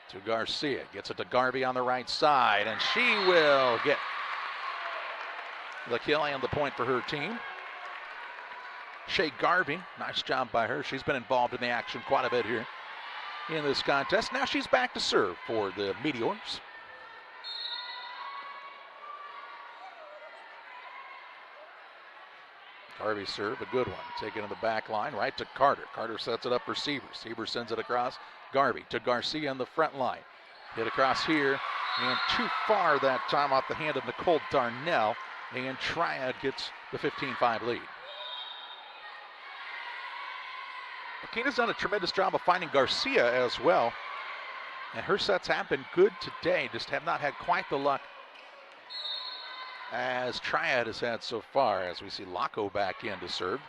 To Garcia. Gets it to Garvey on the right side, and she will get the kill and the point for her team. Shea Garvey, nice job by her. She's been involved in the action quite a bit here in this contest. Now she's back to serve for the Meteors. Garvey serve, a good one. Taken to the back line, right to Carter. Carter sets it up for Seaver. Seaver sends it across. Garvey to Garcia on the front line. Hit across here, and too far that time off the hand of Nicole Darnell, and Triad gets the 15-5 lead. Mokena's done a tremendous job of finding Garcia as well, and her sets have been good today, just have not had quite the luck as Triad has had so far, as we see Laco back in to serve.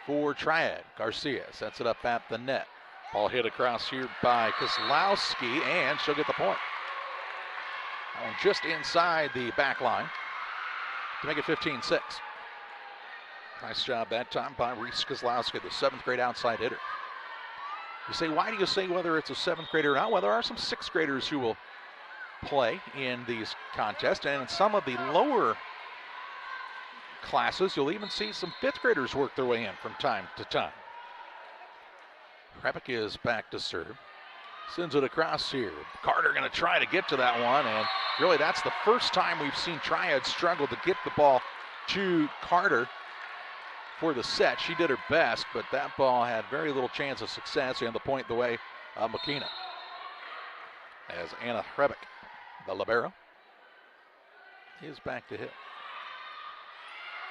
For Triad, Garcia sets it up at the net. Ball hit across here by Kozlowski, and she'll get the point. That one just inside the back line to make it 15-6. Nice job that time by Reese Kozlowski, the 7th grade outside hitter. You say, why do you say whether it's a 7th grader or not? Well, there are some 6th graders who will play in these contests, and in some of the lower classes, you'll even see some 5th graders work their way in from time to time. Hrebic is back to serve. Sends it across here. Carter going to try to get to that one, and really that's the first time we've seen Triad struggle to get the ball to Carter for the set. She did her best, but that ball had very little chance of success, and the point the way of Mokena. As Anna Hrebic, the libero, is back to hit.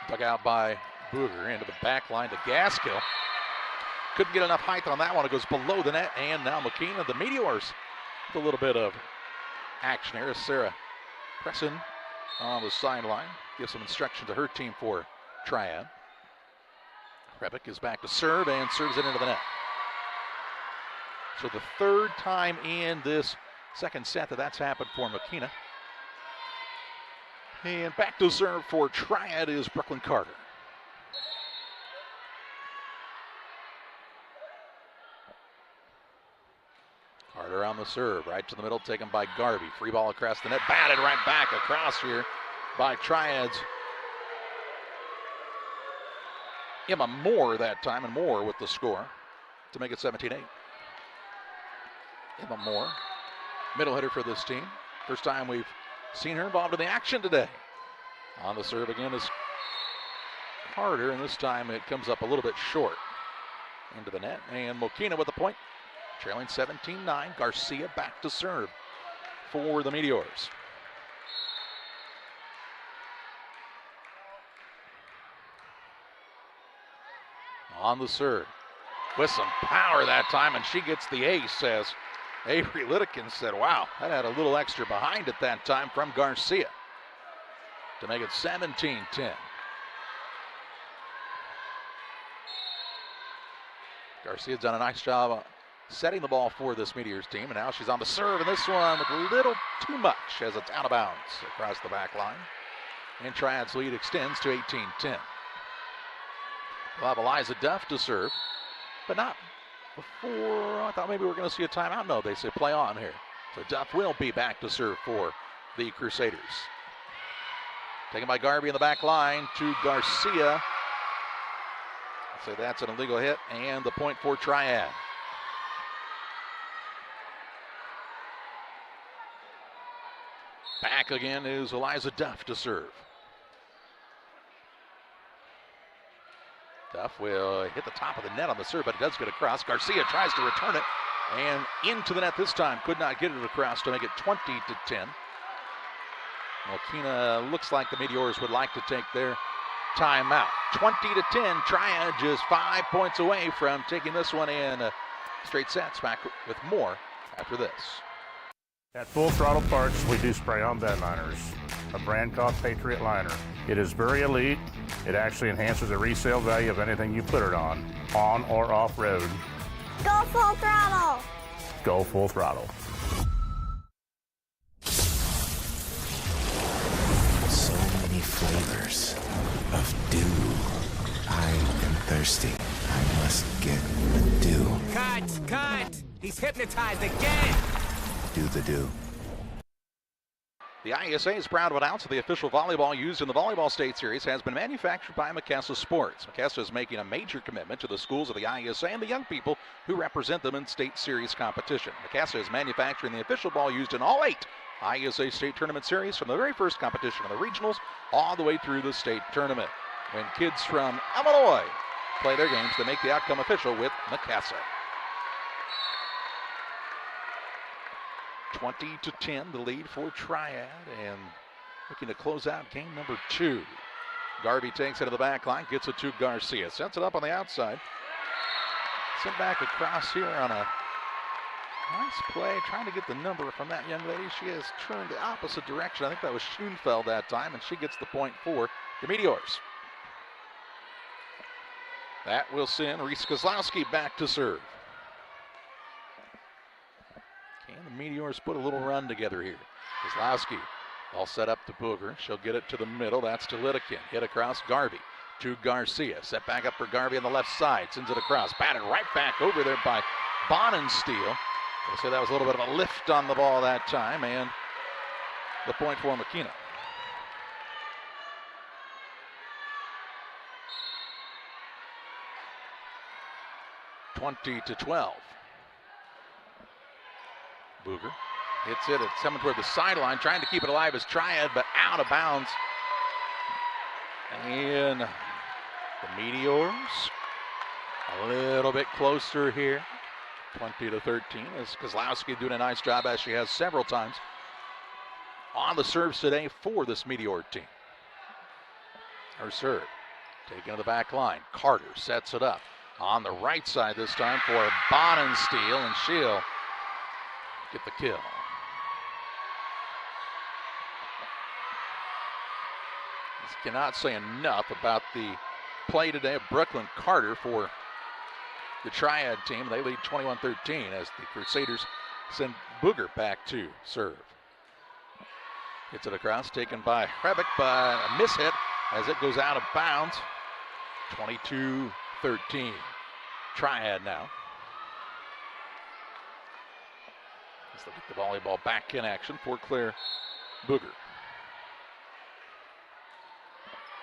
Dug out by Booger into the back line to Gaskill. Couldn't get enough height on that one. It goes below the net, and now Mokena, the Meteors, with a little bit of action here. Sarah Presson on the sideline gives some instruction to her team for Triad. Hrebic is back to serve and serves it into the net. So the third time in this second set that's happened for Mokena. And back to serve for Triad is Brooklyn Carter. Carter on the serve, right to the middle, taken by Garvey. Free ball across the net, batted right back across here by Triad's Emma Moore that time, and Moore with the score to make it 17-8. Emma Moore, middle hitter for this team. First time we've seen her involved in the action today. On the serve again is Carter, and this time it comes up a little bit short into the net. And Mokena with the point, trailing 17-9. Garcia back to serve for the Meteors. On the serve with some power that time, and she gets the ace, as Avery Litteken said, wow, that had a little extra behind it that time from Garcia to make it 17-10. Garcia's done a nice job setting the ball for this Meteors team, and now she's on the serve, and this one with a little too much as it's out of bounds across the back line. And Triad's lead extends to 18-10. We'll have Eliza Duff to serve, but not before. I thought maybe we were going to see a timeout. No, they say play on here. So Duff will be back to serve for the Crusaders. Taken by Garvey in the back line to Garcia. So that's an illegal hit, and the point for Triad. Back again is Eliza Duff to serve. Duff will hit the top of the net on the serve, but it does get across. Garcia tries to return it, and into the net this time. Could not get it across to make it 20-10. Mokena looks like the Meteors would like to take their timeout. 20-10. Triad just 5 points away from taking this one in straight sets. Back with more after this. At Full Throttle Parts, we do spray-on bed liners, a brand called Patriot Liner. It is very elite. It actually enhances the resale value of anything you put it on or off-road. Go Full Throttle! Go Full Throttle. So many flavors of dew. I am thirsty. I must get the dew. Cut! He's hypnotized again! Do the dew. The IESA is proud to announce that the official volleyball used in the Volleyball State Series has been manufactured by Mokena Sports. Mokena is making a major commitment to the schools of the IESA and the young people who represent them in State Series competition. Mokena is manufacturing the official ball used in all 8 IESA State Tournament Series from the very first competition of the regionals all the way through the state tournament. when kids from Illinois play their games to make the outcome official with Mokena. 20-10, the lead for Triad, and looking to close out game number 2. Garvey takes it to the back line, gets it to Garcia, sets it up on the outside. Sent back across here on a nice play, trying to get the number from that young lady. She has turned the opposite direction. I think that was Schoenfeld that time, and she gets the point for the Meteors. That will send Reese Kozlowski back to serve. Can the Meteors put a little run together here? Kozlowski all set up to Booger. She'll get it to the middle. That's to Lidekin. Hit across Garvey to Garcia. Set back up for Garvey on the left side. Sends it across. Batted right back over there by Bonensteel. I'll say that was a little bit of a lift on the ball that time, and the point for Mokena. (20-12). Booger hits it. It's coming toward the sideline, trying to keep it alive as Triad, but out of bounds. And the Meteors a little bit closer here. 20-13 as Kozlowski doing a nice job, as she has several times on the serves today for this Meteor team. Her serve taken to the back line. Carter sets it up on the right side this time for Bonensteel, and she'll get the kill. Just cannot say enough about the play today of Brooklyn Carter for the Triad team. They lead 21-13 as the Crusaders send Booger back to serve. Hits it across, taken by Hrebic, but a mishit as it goes out of bounds. 22-13. Triad now. Let's look at the volleyball back in action for Claire Booger.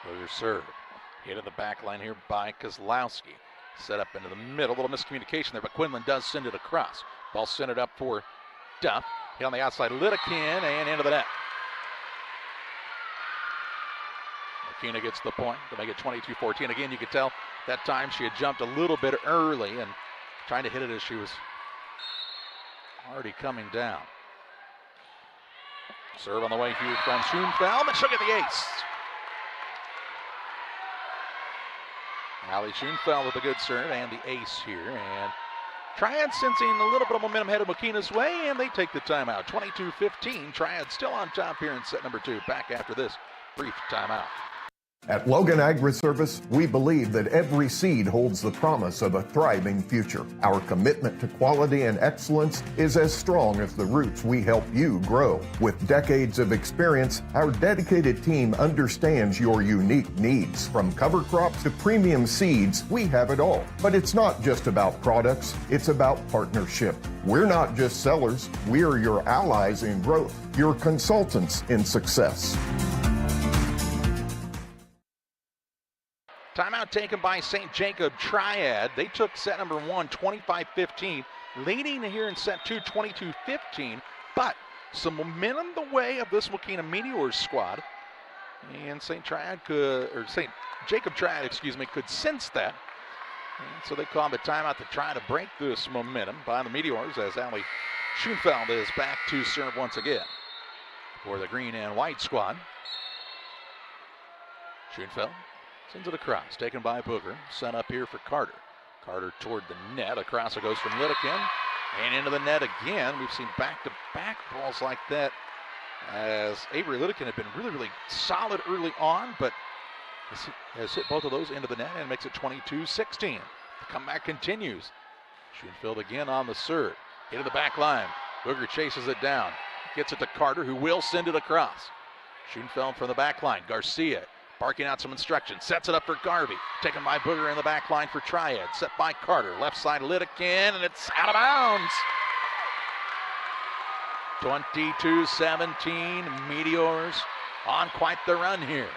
Booger serve. Hit in the back line here by Kozlowski. Set up into the middle. A little miscommunication there, but Quinlan does send it across. Ball sent it up for Duff. Hit on the outside, Lidekin, and into the net. Mokena gets the point to make it 22-14. Again, you could tell that time she had jumped a little bit early and trying to hit it as she was already coming down. Serve on the way here from Schoenfeld, and she'll get the ace. Allie Schoenfeld with a good serve and the ace here. And Triad sensing a little bit of momentum headed Mokena's way, and they take the timeout. 22-15. Triad still on top here in set number 2. Back after this brief timeout. At Logan Agri-Service, we believe that every seed holds the promise of a thriving future. Our commitment to quality and excellence is as strong as the roots we help you grow. With decades of experience, our dedicated team understands your unique needs. From cover crops to premium seeds, we have it all. But it's not just about products, it's about partnership. We're not just sellers, we're your allies in growth, your consultants in success. Timeout taken by St. Jacob Triad. They took set number 1, 25-15, leading here in set 2, 22-15, but some momentum the way of this Mokena Meteors squad, and St. Jacob Triad, could sense that, and so they called the timeout to try to break this momentum by the Meteors as Allie Schoenfeld is back to serve once again for the green and white squad. Schoenfeld sends it across, taken by Booger, sent up here for Carter. Carter toward the net, across it goes from Lidekin, and into the net again. We've seen back-to-back balls like that as Avery Lidekin had been really, really solid early on, but has hit both of those into the net and makes it 22-16. The comeback continues. Schoenfeld again on the serve. Into the back line. Booger chases it down. Gets it to Carter, who will send it across. Schoenfeld from the back line. Garcia barking out some instructions. Sets it up for Garvey. Taken by Booger in the back line for Triad. Set by Carter. Left side Lidekin, and it's out of bounds. 22-17. Meteors on quite the run here.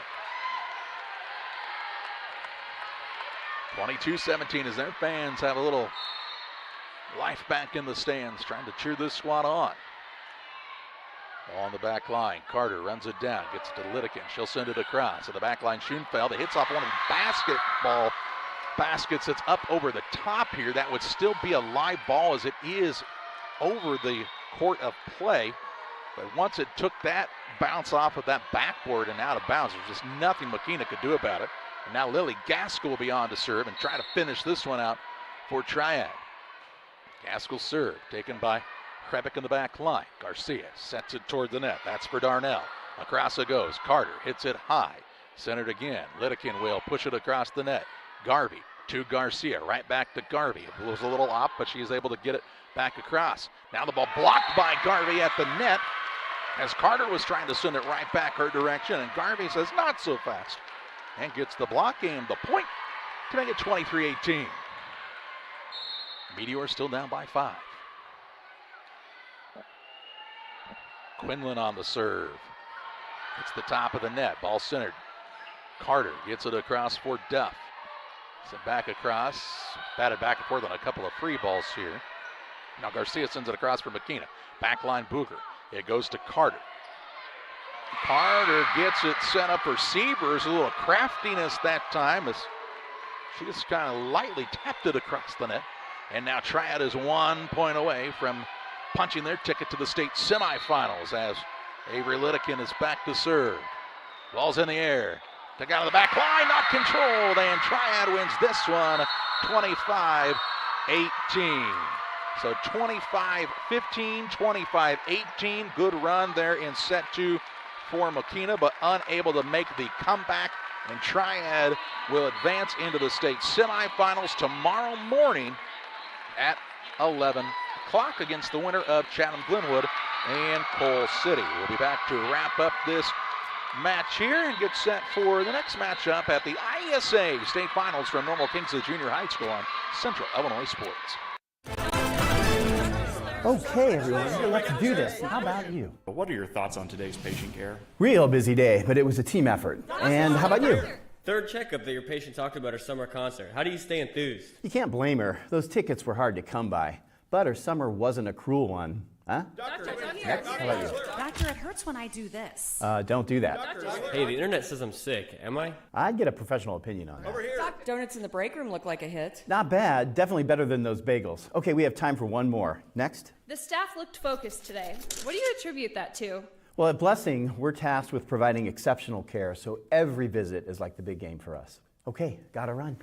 22-17 as their fans have a little life back in the stands, trying to cheer this squad on. Ball on the back line. Carter runs it down, gets to Litteken. She'll send it across. To the back line, Schoenfeld. It hits off one of the basketball baskets that's up over the top here. That would still be a live ball as it is over the court of play. But once it took that bounce off of that backboard and out of bounds, there's just nothing Mokena could do about it. And now Lily Gaskell will be on to serve and try to finish this one out for Triad. Gaskell serve, taken by Krebick in the back line. Garcia sets it toward the net. That's for Darnell. Across it goes. Carter hits it high. Centered again. Litteken will push it across the net. Garvey to Garcia. Right back to Garvey. It was a little off, but she's able to get it back across. Now the ball blocked by Garvey at the net as Carter was trying to send it right back her direction, and Garvey says not so fast and gets the block and the point to make it 23-18. Meteor still down by 5. Quinlan on the serve. It's the top of the net. Ball centered. Carter gets it across for Duff. Sent back across. Batted back and forth on a couple of free balls here. Now Garcia sends it across for Mokena. Backline Booger. It goes to Carter. Carter gets it set up for Sievers. A little craftiness that time as she just kind of lightly tapped it across the net. And now Triad is 1 point away from punching their ticket to the state semifinals as Avery Litteken is back to serve. Ball's in the air. Took out of the back line, not controlled, and Triad wins this one 25-18. So 25-15, 25-18. Good run there in set 2 for Mokena, but unable to make the comeback. And Triad will advance into the state semifinals tomorrow morning at 11 o'clock against the winner of Chatham-Glenwood and Coal City. We'll be back to wrap up this match here and get set for the next matchup at the IESA State Finals from Normal Kingsley Junior High School on Central Illinois Sports. Okay, everyone, let's do this. How about you? What are your thoughts on today's patient care? Real busy day, but it was a team effort. And how about you? Third checkup that your patient talked about her summer concert. How do you stay enthused? You can't blame her. Those tickets were hard to come by. But her summer wasn't a cruel one. Huh? Doctor, Next, how about you? Doctor, it hurts when I do this. Don't do that. Hey, the internet says I'm sick. Am I? I'd get a professional opinion on that. Over here. Donuts in the break room look like a hit. Not bad. Definitely better than those bagels. Okay, we have time for one more. Next. The staff looked focused today. What do you attribute that to? Well, at Blessing, we're tasked with providing exceptional care, so every visit is like the big game for us. Okay, gotta run.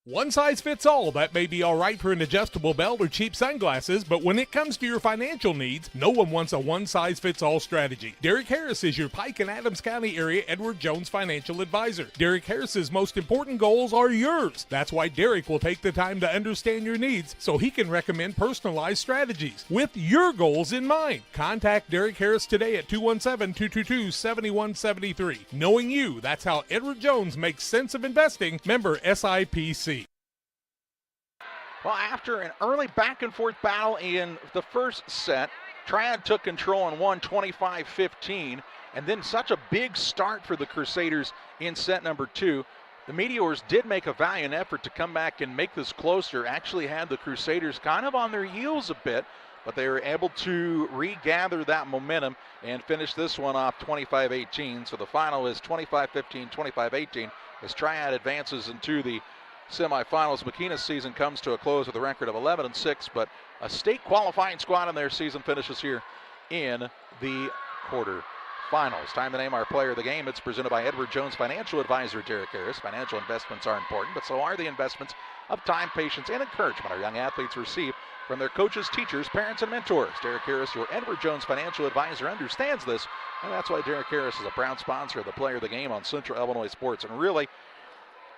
One size fits all. That may be all right for an adjustable belt or cheap sunglasses, but when it comes to your financial needs, no one wants a one-size-fits-all strategy. Derek Harris is your Pike and Adams County area Edward Jones financial advisor. Derek Harris's most important goals are yours. That's why Derek will take the time to understand your needs so he can recommend personalized strategies with your goals in mind. Contact Derek Harris today at 217-222-7173. Knowing you, that's how Edward Jones makes sense of investing. Member SIPC. Well, after an early back-and-forth battle in the first set, Triad took control and won 25-15, and then such a big start for the Crusaders in set number 2. The Meteors did make a valiant effort to come back and make this closer, actually had the Crusaders kind of on their heels a bit, but they were able to regather that momentum and finish this one off 25-18. So the final is 25-15, 25-18 as Triad advances into the semifinals. Mokena's season comes to a close with a record of 11-6, but a state qualifying squad in their season finishes here in the quarterfinals. Time to name our player of the game. It's presented by Edward Jones financial advisor Derek Harris. Financial investments are important, but so are the investments of time, patience, and encouragement our young athletes receive from their coaches, teachers, parents, and mentors. Derek Harris, your Edward Jones financial advisor, understands this, and that's why Derek Harris is a proud sponsor of the player of the game on Central Illinois Sports. And really,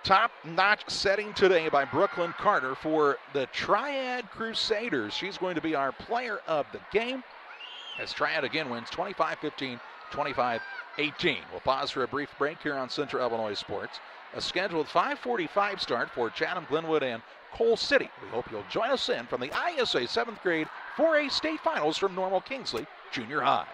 top-notch setting today by Brooklyn Carter for the Triad Crusaders. She's going to be our player of the game as Triad again wins 25-15, 25-18. We'll pause for a brief break here on Central Illinois Sports. A scheduled 5:45 start for Chatham, Glenwood, and Coal City. We hope you'll join us in from the IESA 7th grade 4A state finals from Normal Kingsley Junior High.